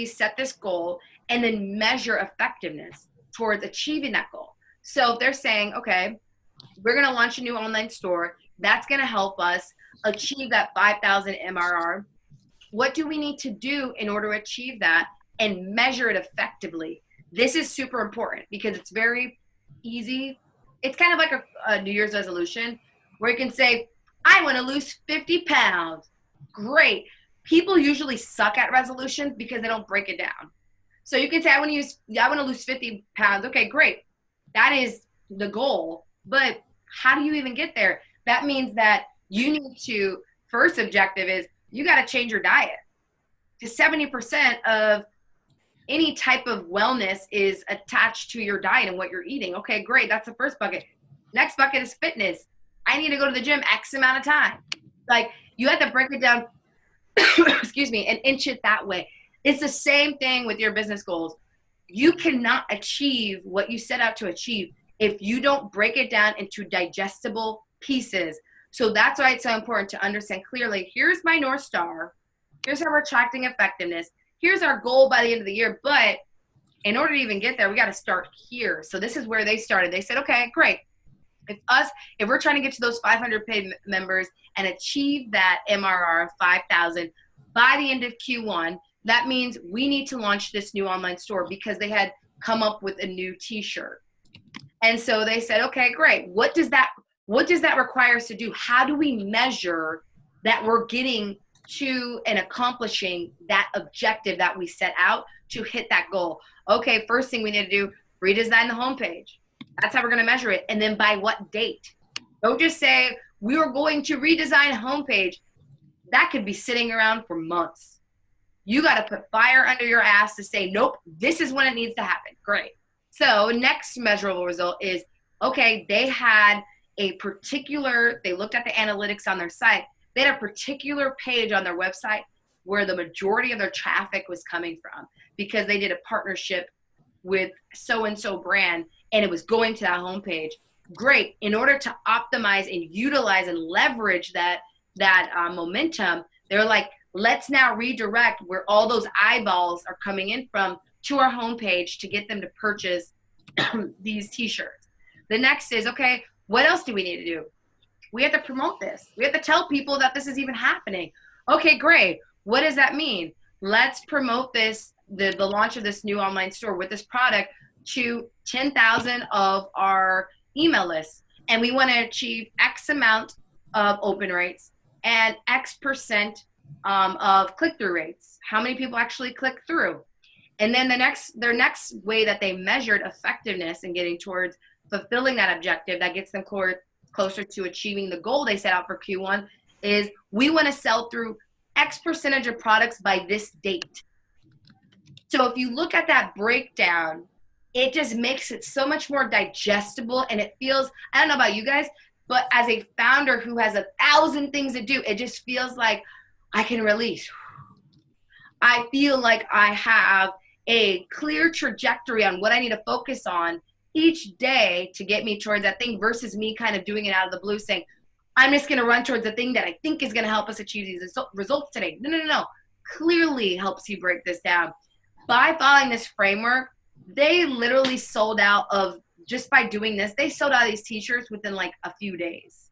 [SPEAKER 1] set this goal and then measure effectiveness towards achieving that goal? So if they're saying, okay, we're going to launch a new online store, that's going to help us achieve that 5,000 MRR. What do we need to do in order to achieve that and measure it effectively? This is super important because it's very easy. It's kind of like a New Year's resolution where you can say, I want to lose 50 pounds. Great. People usually suck at resolutions because they don't break it down. So you can say, I want to lose 50 pounds. Okay, great. That is the goal. But how do you even get there? That means that you need to, first objective is you got to change your diet. Because 70% of any type of wellness is attached to your diet and what you're eating. Okay, great. That's the first bucket. Next bucket is fitness. I need to go to the gym X amount of time. Like you have to break it down, excuse me, and inch it that way. It's the same thing with your business goals. You cannot achieve what you set out to achieve if you don't break it down into digestible pieces. So that's why it's so important to understand clearly, here's my North Star. Here's how we're attracting effectiveness. Here's our goal by the end of the year. But in order to even get there, we got to start here. So this is where they started. They said, okay, great. If we're trying to get to those 500 paid members and achieve that MRR of 5,000 by the end of Q1, that means we need to launch this new online store because they had come up with a new t-shirt. And so they said, okay, great. What does that require us to do? How do we measure that we're getting to and accomplishing that objective that we set out to hit that goal? Okay, first thing we need to do, redesign the homepage. That's how we're going to measure it. And then by what date? Don't just say, we are going to redesign a homepage. That could be sitting around for months. You got to put fire under your ass to say, nope, this is when it needs to happen. Great. So next measurable result is, okay, they had a particular, they looked at the analytics on their site. They had a particular page on their website where the majority of their traffic was coming from because they did a partnership with so-and-so brand and it was going to that homepage. Great. In order to optimize and utilize and leverage that momentum, they're like, let's now redirect where all those eyeballs are coming in from to our homepage to get them to purchase these t-shirts. The next is, okay, what else do we need to do? We have to promote this. We have to tell people that this is even happening. Okay, great. What does that mean? Let's promote this, the launch of this new online store with this product to 10,000 of our email lists. And we want to achieve X amount of open rates and X% of click-through rates. How many people actually click through? And then their next way that they measured effectiveness and getting towards fulfilling that objective that gets them closer to achieving the goal they set out for Q1 is, we want to sell through X percentage of products by this date. So if you look at that breakdown, it just makes it so much more digestible, and it feels, I don't know about you guys, but as a founder who has 1,000 things to do, it just feels like I can release. I feel like I have a clear trajectory on what I need to focus on each day to get me towards that thing, versus me kind of doing it out of the blue saying, I'm just going to run towards the thing that I think is going to help us achieve these results today. No. Clearly helps you break this down. By following this framework, they literally sold out of, just by doing this, they sold out of these t-shirts within like a few days.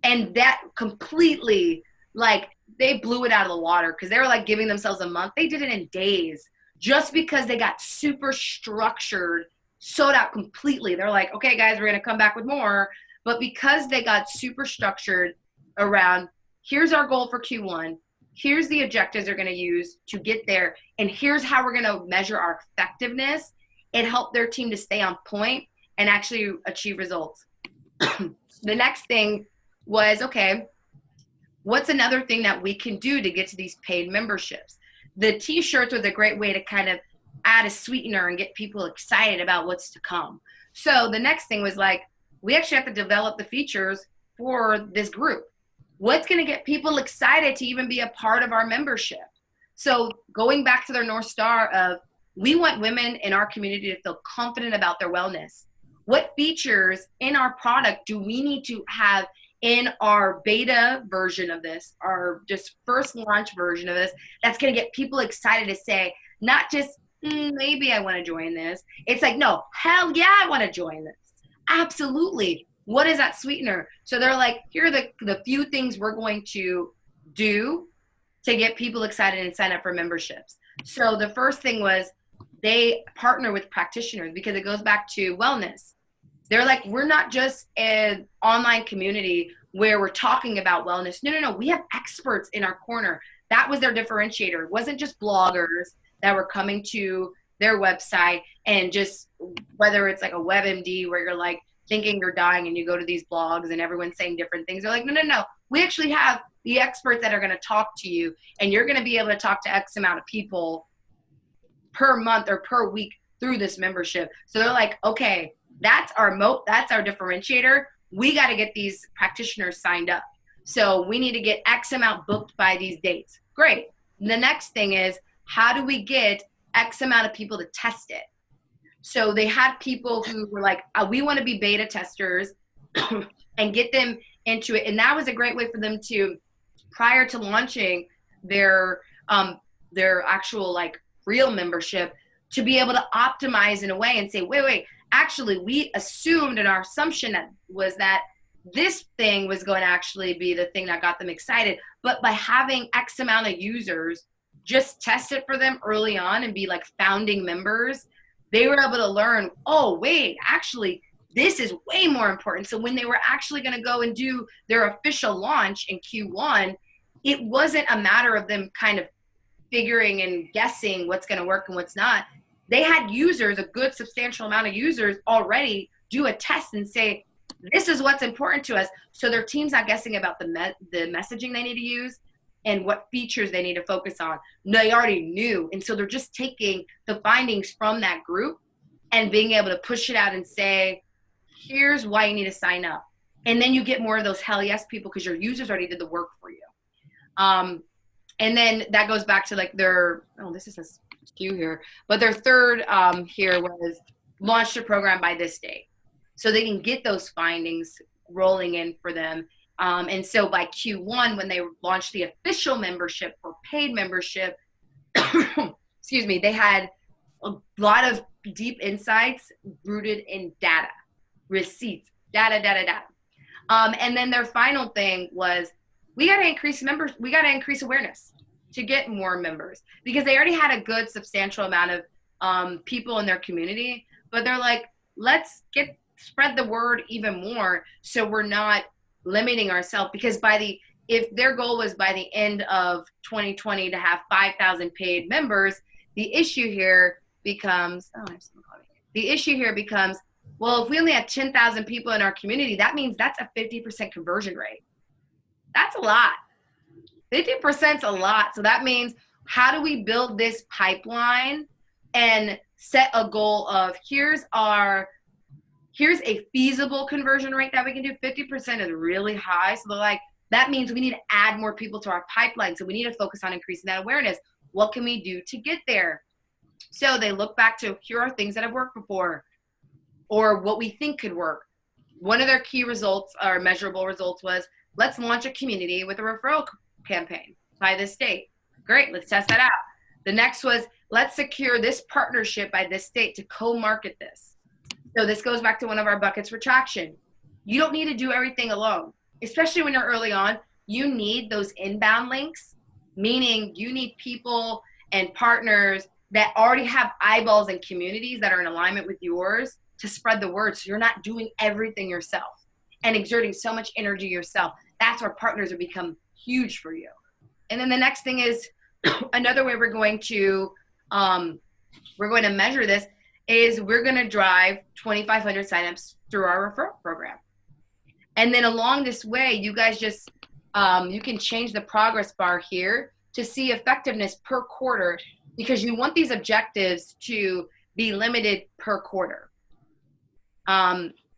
[SPEAKER 1] And that completely, like, they blew it out of the water because they were like giving themselves a month. They did it in days just because they got super structured, sold out completely. They're like, okay, guys, we're going to come back with more. But because they got super structured around, here's our goal for Q1, here's the objectives they're going to use to get there, and here's how we're going to measure our effectiveness, it helped their team to stay on point and actually achieve results. The next thing was, okay, what's another thing that we can do to get to these paid memberships? The t-shirts was a great way to kind of add a sweetener and get people excited about what's to come. So the next thing was like, we actually have to develop the features for this group. What's going to get people excited to even be a part of our membership? So going back to their North Star of, we want women in our community to feel confident about their wellness. What features in our product do we need to have in our beta version of this, our just first launch version of this, that's going to get people excited to say, not just, maybe I want to join this. It's like, no, hell yeah, I want to join this. Absolutely. What is that sweetener? So they're like, here are the few things we're going to do to get people excited and sign up for memberships. So the first thing was they partner with practitioners, because it goes back to wellness. They're like, we're not just an online community where we're talking about wellness. No. We have experts in our corner. That was their differentiator. It wasn't just bloggers that were coming to their website and just, whether it's like a WebMD where you're like thinking you're dying and you go to these blogs and everyone's saying different things. They're like, no. We actually have the experts that are going to talk to you, and you're going to be able to talk to X amount of people per month or per week through this membership. So they're like, okay, that's our moat. That's our differentiator. We got to get these practitioners signed up. So we need to get X amount booked by these dates. Great. The next thing is, how do we get X amount of people to test it? So they had people who were like, we want to be beta testers and get them into it. And that was a great way for them to, prior to launching their actual like real membership, to be able to optimize in a way and say, wait, actually we assumed, and our assumption was that this thing was going to actually be the thing that got them excited. But by having X amount of users just test it for them early on and be like founding members, they were able to learn, oh, wait, actually, this is way more important. So when they were actually going to go and do their official launch in Q1, it wasn't a matter of them kind of figuring and guessing what's going to work and what's not. they had users, a good substantial amount of users already do a test and say, this is what's important to us. So their team's not guessing about the messaging they need to use and what features they need to focus on. They already knew. And so they're just taking the findings from that group and being able to push it out and say, here's why you need to sign up. And then you get more of those hell yes people because your users already did the work for you. And then that goes back to like their, oh, this is a skew here, but their third here was launch the program by this date. So they can get those findings rolling in for them. And so by Q1, when they launched the official membership or paid membership, excuse me, they had a lot of deep insights rooted in data, receipts, data. And then their final thing was, we got to increase awareness to get more members, because they already had a good substantial amount of people in their community, but they're like, let's spread the word even more so we're not limiting ourselves. Because if their goal was by the end of 2020 to have 5,000 paid members, the issue here becomes, well, if we only have 10,000 people in our community, that means that's a 50% conversion rate. That's a lot. 50% is a lot. So that means, how do we build this pipeline and set a goal of, here's a feasible conversion rate that we can do. 50% is really high. So they're like, that means we need to add more people to our pipeline. So we need to focus on increasing that awareness. What can we do to get there? So they look back to, here are things that have worked before, or what we think could work. One of their key results, or measurable results, was, let's launch a community with a referral campaign by this date. Great, let's test that out. The next was, let's secure this partnership by this date to co-market this. So this goes back to one of our buckets for traction. You don't need to do everything alone, especially when you're early on. You need those inbound links, meaning you need people and partners that already have eyeballs and communities that are in alignment with yours to spread the word, so you're not doing everything yourself and exerting so much energy yourself. That's where partners will become huge for you. And then the next thing is, another way we're going to measure this is, we're going to drive 2,500 signups through our referral program. And then along this way, you guys just, you can change the progress bar here to see effectiveness per quarter, because you want these objectives to be limited per quarter.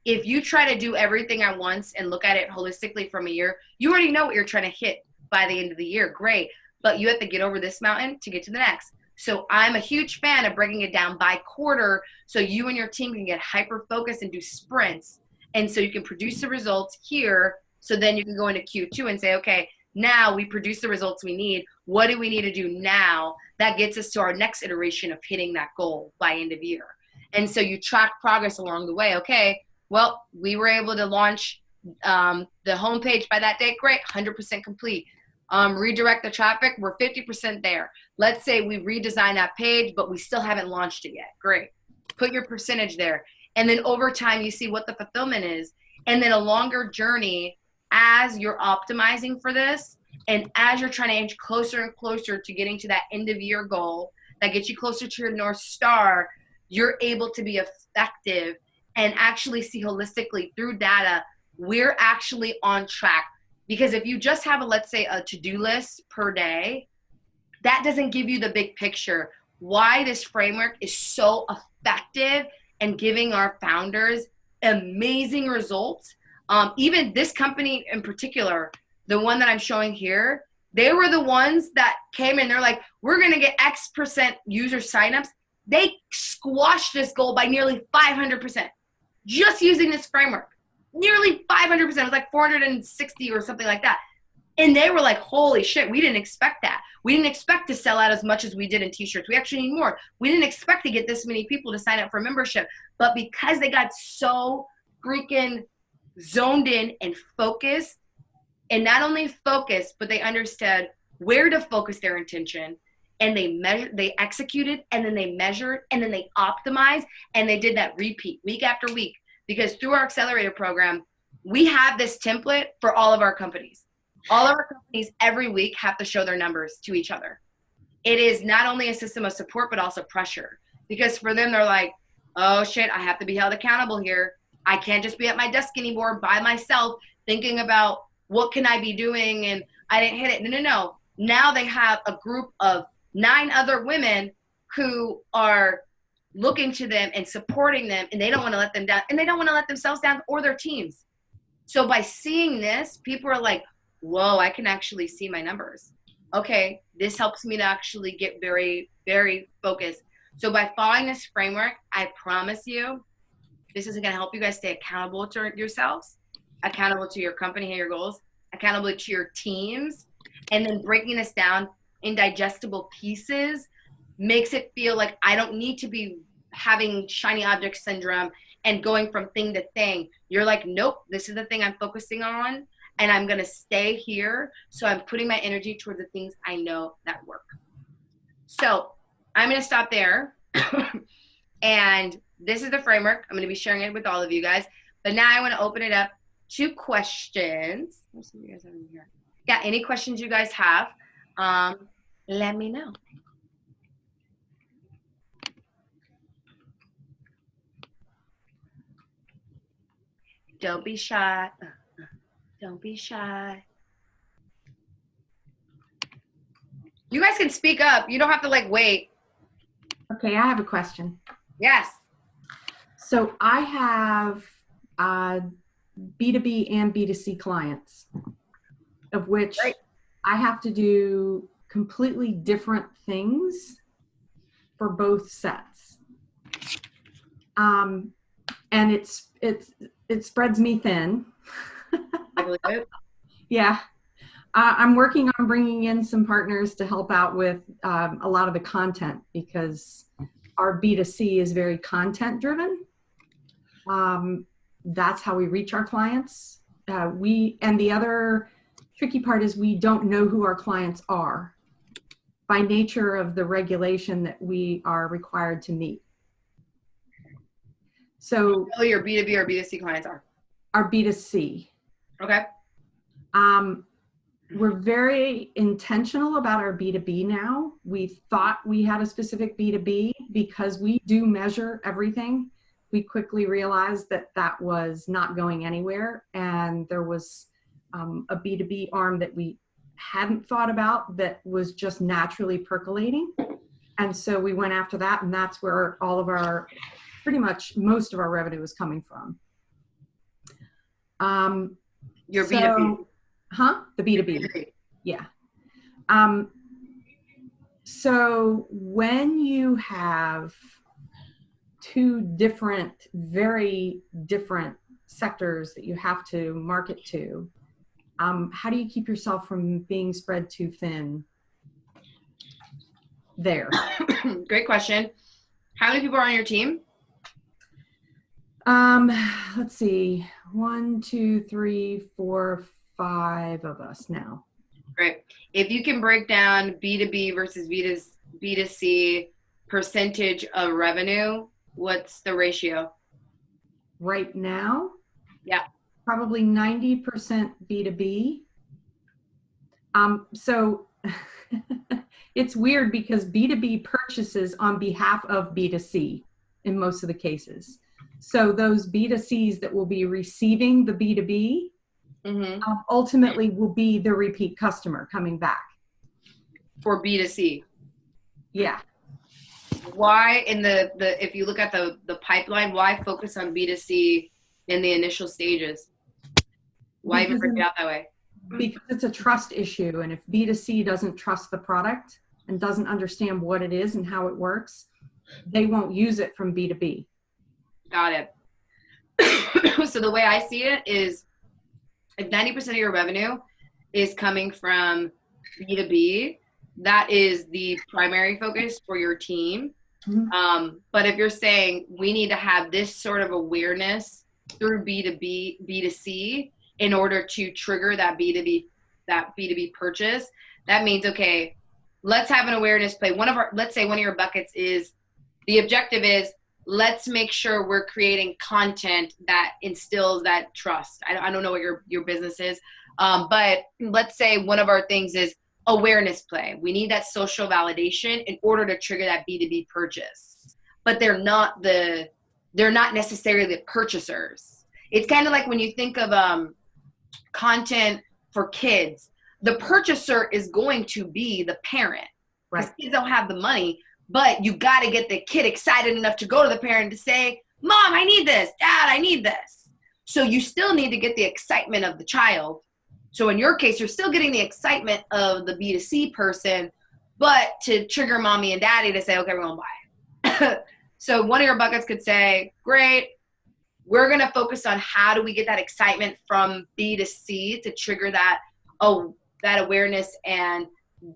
[SPEAKER 1] If you try to do everything at once and look at it holistically from a year, you already know what you're trying to hit by the end of the year. Great. But you have to get over this mountain to get to the next. So I'm a huge fan of breaking it down by quarter, so you and your team can get hyper-focused and do sprints. And so you can produce the results here, so then you can go into Q2 and say, okay, now we produce the results we need. What do we need to do now that gets us to our next iteration of hitting that goal by end of year? And so you track progress along the way. Okay, well, we were able to launch the homepage by that date. Great, 100% complete. Redirect the traffic, we're 50% there. Let's say we redesign that page, but we still haven't launched it yet. Great. Put your percentage there. And then over time, you see what the fulfillment is. And then a longer journey as you're optimizing for this, and as you're trying to inch closer and closer to getting to that end of year goal that gets you closer to your North Star, you're able to be effective and actually see holistically through data, we're actually on track. Because if you just have let's say a to-do list per day, that doesn't give you the big picture. Why this framework is so effective and giving our founders amazing results. Even this company in particular, the one that I'm showing here, they were the ones that came in, they're like, we're gonna get X% user signups. They squashed this goal by nearly 500%, just using this framework. Nearly 500%, it was like 460 or something like that. And they were like, holy shit, we didn't expect that. We didn't expect to sell out as much as we did in t-shirts. We actually need more. We didn't expect to get this many people to sign up for membership. But because they got so freaking zoned in and focused, and not only focused, but they understood where to focus their intention, and they executed, and then they measured, and then they optimized, and they did that repeat week after week. Because through our accelerator program, we have this template for all of our companies. All of our companies every week have to show their numbers to each other. It is not only a system of support, but also pressure. Because for them, they're like, oh shit, I have to be held accountable here. I can't just be at my desk anymore by myself thinking about what can I be doing and I didn't hit it. No. Now they have a group of 9 other women who are looking to them and supporting them, and they don't want to let them down, and they don't want to let themselves down or their teams. So by seeing this, people are like, whoa, I can actually see my numbers. Okay, this helps me to actually get very, very focused. So by following this framework, I promise you, this is going to help you guys stay accountable to yourselves, accountable to your company and your goals, accountable to your teams, and then breaking this down in digestible pieces makes it feel like I don't need to be having shiny object syndrome and going from thing to thing. You're like, nope, this is the thing I'm focusing on, and I'm going to stay here. So I'm putting my energy towards the things I know that work. So I'm going to stop there. And this is the framework. I'm going to be sharing it with all of you guys. But now I want to open it up to questions. Let's see what you guys have in here. Yeah, any questions you guys have, let me know. Don't be shy. Don't be shy. You guys can speak up. You don't have to like wait.
[SPEAKER 2] Okay, I have a question.
[SPEAKER 1] Yes.
[SPEAKER 2] So I have B2B and B2C clients, of which
[SPEAKER 1] Great.
[SPEAKER 2] I have to do completely different things for both sets. And it spreads me thin.
[SPEAKER 1] I believe it.
[SPEAKER 2] Yeah. I'm working on bringing in some partners to help out with a lot of the content, because our B2C is very content driven. That's how we reach our clients. And the other tricky part is we don't know who our clients are by nature of the regulation that we are required to meet. So
[SPEAKER 1] your B2B or B2C clients are?
[SPEAKER 2] Our B2C.
[SPEAKER 1] Okay.
[SPEAKER 2] We're very intentional about our B2B now. We thought we had a specific B2B because we do measure everything. We quickly realized that that was not going anywhere, and there was a B2B arm that we hadn't thought about that was just naturally percolating. And so we went after that, and that's where all of our, pretty much most of our revenue is coming from.
[SPEAKER 1] Your B2B.
[SPEAKER 2] The B2B. Yeah. So when you have 2 different, very different sectors that you have to market to, how do you keep yourself from being spread too thin there?
[SPEAKER 1] Great question. How many people are on your team?
[SPEAKER 2] Let's see, 1, 2, 3, 4, 5 of us now.
[SPEAKER 1] Great. If you can break down B2B versus B2C percentage of revenue, what's the ratio?
[SPEAKER 2] Right now?
[SPEAKER 1] Yeah.
[SPEAKER 2] Probably 90% B2B. So it's weird because B2B purchases on behalf of B2C in most of the cases. So those B2Cs that will be receiving the B2B ultimately will be the repeat customer coming back.
[SPEAKER 1] For B2C?
[SPEAKER 2] Yeah.
[SPEAKER 1] Why in the if you look at the pipeline, why focus on B2C in the initial stages? Why even break it out that way?
[SPEAKER 2] Because it's a trust issue, and if B2C doesn't trust the product and doesn't understand what it is and how it works, they won't use it from B2B.
[SPEAKER 1] Got it. So the way I see it is, if 90% of your revenue is coming from B2B, that is the primary focus for your team. But if you're saying we need to have this sort of awareness through B2B, B2C in order to trigger that B2B purchase, that means, okay, let's have an awareness play. Let's say one of your buckets is, the objective is, let's make sure we're creating content that instills that trust. I don't know what your business is, but let's say one of our things is awareness play. We need that social validation in order to trigger that B2B purchase. but they're not necessarily the purchasers. It's kind of like when you think of content for kids, the purchaser is going to be the parent, because
[SPEAKER 2] Right.
[SPEAKER 1] kids don't have the money, but you got to get the kid excited enough to go to the parent to say, Mom, I need this. Dad, I need this. So you still need to get the excitement of the child. So in your case, you're still getting the excitement of the B2C person, but to trigger mommy and daddy to say, okay, we're going to buy it. So one of your buckets could say, great, we're going to focus on how do we get that excitement from B2C to trigger that, that awareness and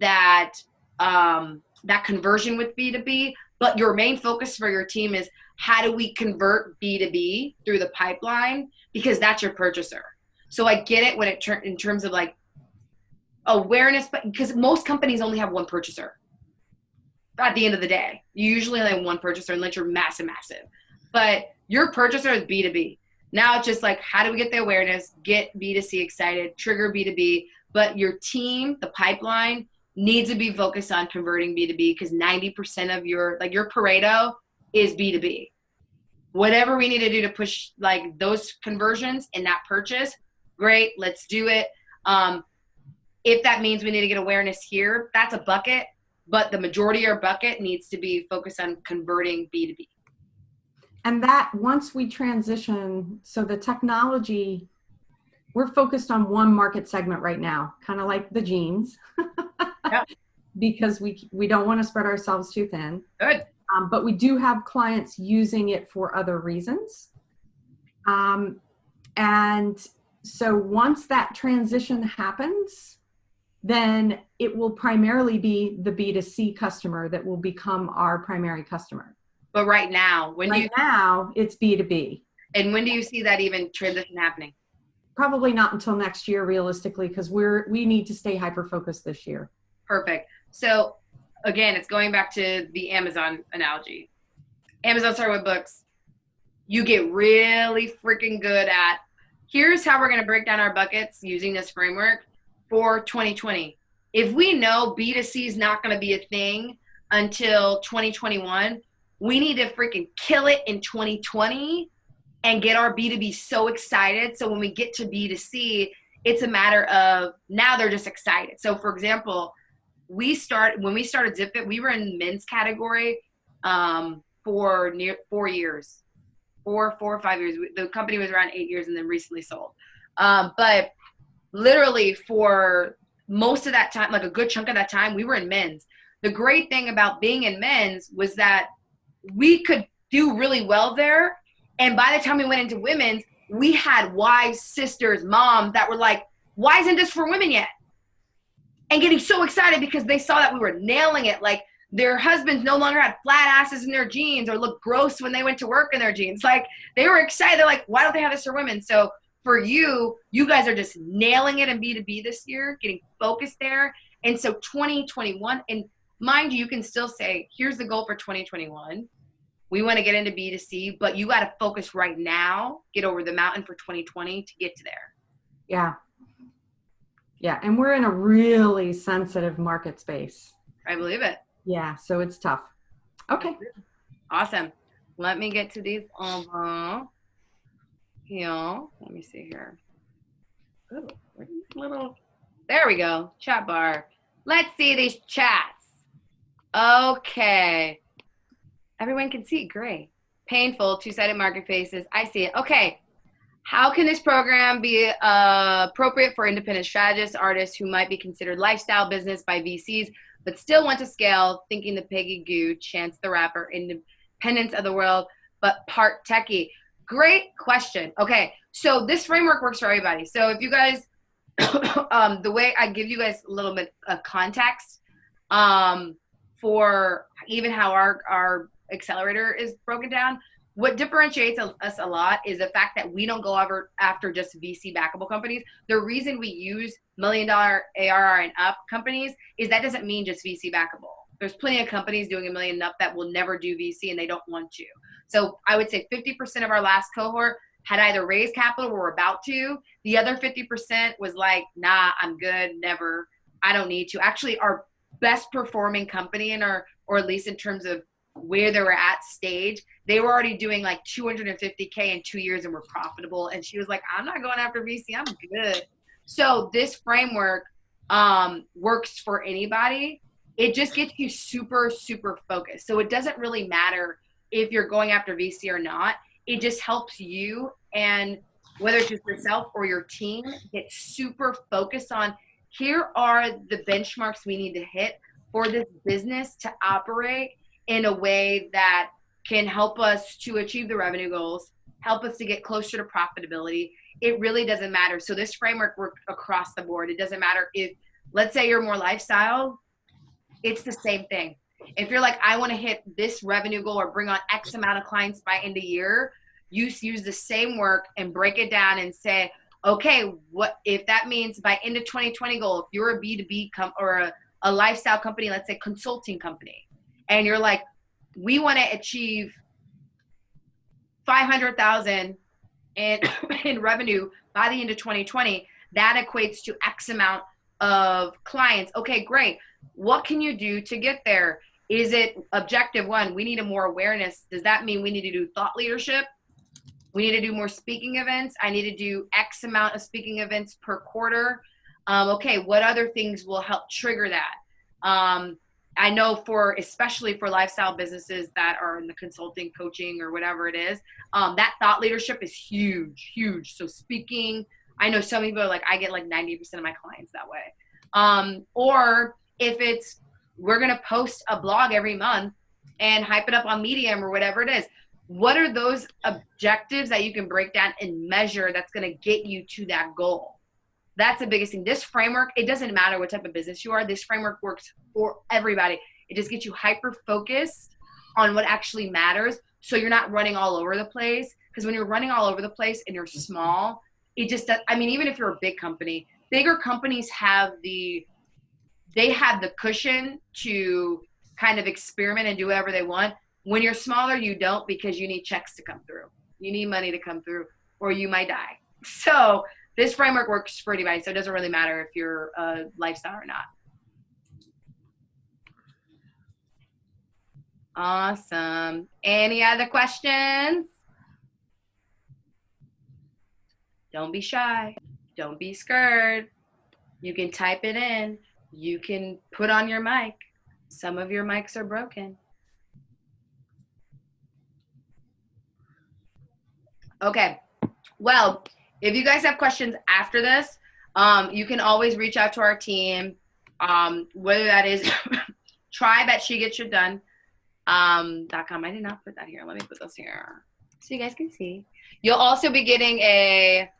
[SPEAKER 1] that that conversion with B2B. But your main focus for your team is how do we convert B2B through the pipeline, because that's your purchaser. So I get it when it in terms of like awareness, but because most companies only have one purchaser. At the end of the day, you usually only have one purchaser unless you're massive. But your purchaser is B2B. Now it's just like, how do we get the awareness, get B2C excited, trigger B2B, but your team, the pipeline, needs to be focused on converting B2B, because 90% of your Pareto is B2B. Whatever we need to do to push like those conversions and that purchase, great, let's do it. If that means we need to get awareness here, that's a bucket, but the majority of our bucket needs to be focused on converting B2B.
[SPEAKER 2] And that once we transition, so the technology, we're focused on one market segment right now, kind of like the jeans,
[SPEAKER 1] Yep.
[SPEAKER 2] because we don't want to spread ourselves too thin.
[SPEAKER 1] Good.
[SPEAKER 2] But we do have clients using it for other reasons. And so once that transition happens, then it will primarily be the B2C customer that will become our primary customer.
[SPEAKER 1] But right now,
[SPEAKER 2] now it's B2B.
[SPEAKER 1] And when do you see that even transition happening?
[SPEAKER 2] Probably not until next year, realistically, because we need to stay hyper-focused this year.
[SPEAKER 1] Perfect. So again, it's going back to the Amazon analogy. Amazon started with books. You get really freaking good at, here's how we're going to break down our buckets using this framework for 2020. If we know B2C is not going to be a thing until 2021, we need to freaking kill it in 2020 and get our B2B so excited. So when we get to B2C, it's a matter of now they're just excited. So for example, when we started ZipFit, we were in men's category for near 4 years, 4 or 5 years. The company was around 8 years and then recently sold. But literally for most of that time, like a good chunk of that time, we were in men's. The great thing about being in men's was that we could do really well there. And by the time we went into women's, we had wives, sisters, moms that were like, why isn't this for women yet? And getting so excited because they saw that we were nailing it. Like their husbands no longer had flat asses in their jeans or looked gross when they went to work in their jeans. Like they were excited. They're like, why don't they have this for women? So for you guys are just nailing it in B2B this year, getting focused there. And so 2021, and mind you, you can still say, here's the goal for 2021. We want to get into B2C, but you got to focus right now, get over the mountain for 2020 to get to there.
[SPEAKER 2] Yeah. Yeah. And we're in a really sensitive market space.
[SPEAKER 1] I believe it.
[SPEAKER 2] Yeah. So it's tough. Okay.
[SPEAKER 1] Awesome. Let me get to these. Let me see here. Ooh, there we go. Chat bar. Let's see these chats. Okay. Everyone can see. Great. Painful, two-sided market faces. I see it. Okay. How can this program be appropriate for independent strategists, artists who might be considered lifestyle business by VCs, but still want to scale, thinking the Peggy Goo, Chance the Rapper, independence of the world, but part techie? Great question. Okay. So this framework works for everybody. So if you guys, the way I give you guys a little bit of context for even how our accelerator is broken down, what differentiates us a lot is the fact that we don't go after just VC backable companies. The reason we use $1 million ARR and up companies is that doesn't mean just VC backable. There's plenty of companies doing $1 million and up that will never do VC and they don't want to. So I would say 50% of our last cohort had either raised capital or were about to. The other 50% was like, nah, I'm good, never, I don't need to. Actually, our best performing company or at least in terms of where they were at stage, they were already doing like 250K in 2 years and were profitable. And she was like, I'm not going after VC, I'm good. So this framework works for anybody. It just gets you super, super focused. So it doesn't really matter if you're going after VC or not. It just helps you, and whether it's just yourself or your team, get super focused on, here are the benchmarks we need to hit for this business to operate in a way that can help us to achieve the revenue goals, help us to get closer to profitability. It really doesn't matter. So this framework works across the board. It doesn't matter if, let's say you're more lifestyle, it's the same thing. If you're like, I want to hit this revenue goal or bring on X amount of clients by end of year, you use the same work and break it down and say, okay, what if that means by end of 2020 goal, if you're a B2B or a lifestyle company, let's say consulting company, and you're like, we want to achieve 500,000 in revenue by the end of 2020, that equates to X amount of clients. Okay, great. What can you do to get there? Is it objective one? We need a more awareness. Does that mean we need to do thought leadership? We need to do more speaking events. I need to do X amount of speaking events per quarter. Okay, what other things will help trigger that? I know especially for lifestyle businesses that are in the consulting, coaching, or whatever it is, that thought leadership is huge, huge. So speaking, I know some people are like, I get like 90% of my clients that way. Or if it's, we're going to post a blog every month and hype it up on Medium or whatever it is. What are those objectives that you can break down and measure that's going to get you to that goal? That's the biggest thing. This framework, it doesn't matter what type of business you are. This framework works for everybody. It just gets you hyper-focused on what actually matters, so you're not running all over the place. Because when you're running all over the place and you're small, it just does. I mean, even if you're a big company, bigger companies have the cushion to kind of experiment and do whatever they want. When you're smaller, you don't, because you need checks to come through. You need money to come through, or you might die. So this framework works for anybody, so it doesn't really matter if you're a lifestyle or not. Awesome. Any other questions? Don't be shy. Don't be scared. You can type it in. You can put on your mic. Some of your mics are broken. Okay. Well, if you guys have questions after this, you can always reach out to our team, whether that is tribe@SheGetsShitDone.com. I did not put that here. Let me put this here so you guys can see. You'll also be getting a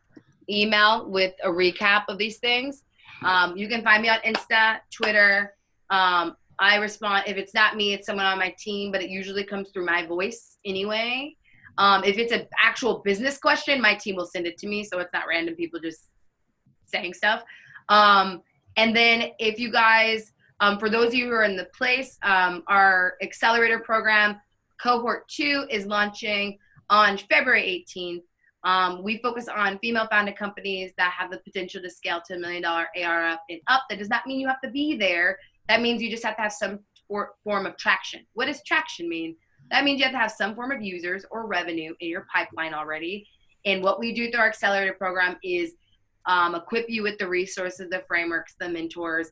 [SPEAKER 1] email with a recap of these things. You can find me on Insta, Twitter. I respond. If it's not me, it's someone on my team, but it usually comes through my voice anyway. If it's an actual business question, my team will send it to me, so it's not random people just saying stuff. And then if you guys, for those of you who are in the place, our accelerator program, Cohort 2, is launching on February 18th. We focus on female-founded companies that have the potential to scale to $1 million ARR and up. That does not mean you have to be there. That means you just have to have some form of traction. What does traction mean? That means you have to have some form of users or revenue in your pipeline already. And what we do through our accelerator program is equip you with the resources, the frameworks, the mentors,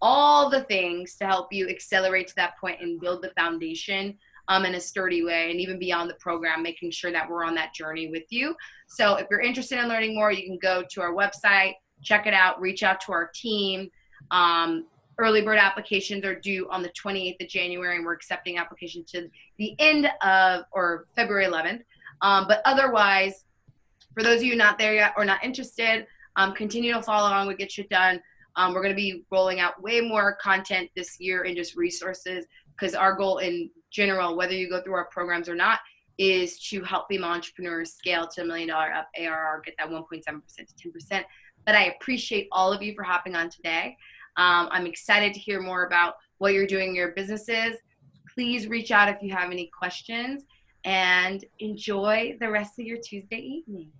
[SPEAKER 1] all the things to help you accelerate to that point and build the foundation in a sturdy way, and even beyond the program, making sure that we're on that journey with you. So if you're interested in learning more, you can go to our website, check it out, reach out to our team. Early bird applications are due on the 28th of January, and we're accepting applications to the end of, or February 11th. But otherwise, for those of you not there yet or not interested, continue to follow along with Get Shit Done. We're going to be rolling out way more content this year and just resources, because our goal in general, whether you go through our programs or not, is to help female entrepreneurs scale to $1 million up ARR, get that 1.7% to 10%. But I appreciate all of you for hopping on today. I'm excited to hear more about what you're doing in your businesses. Please reach out if you have any questions, and enjoy the rest of your Tuesday evening.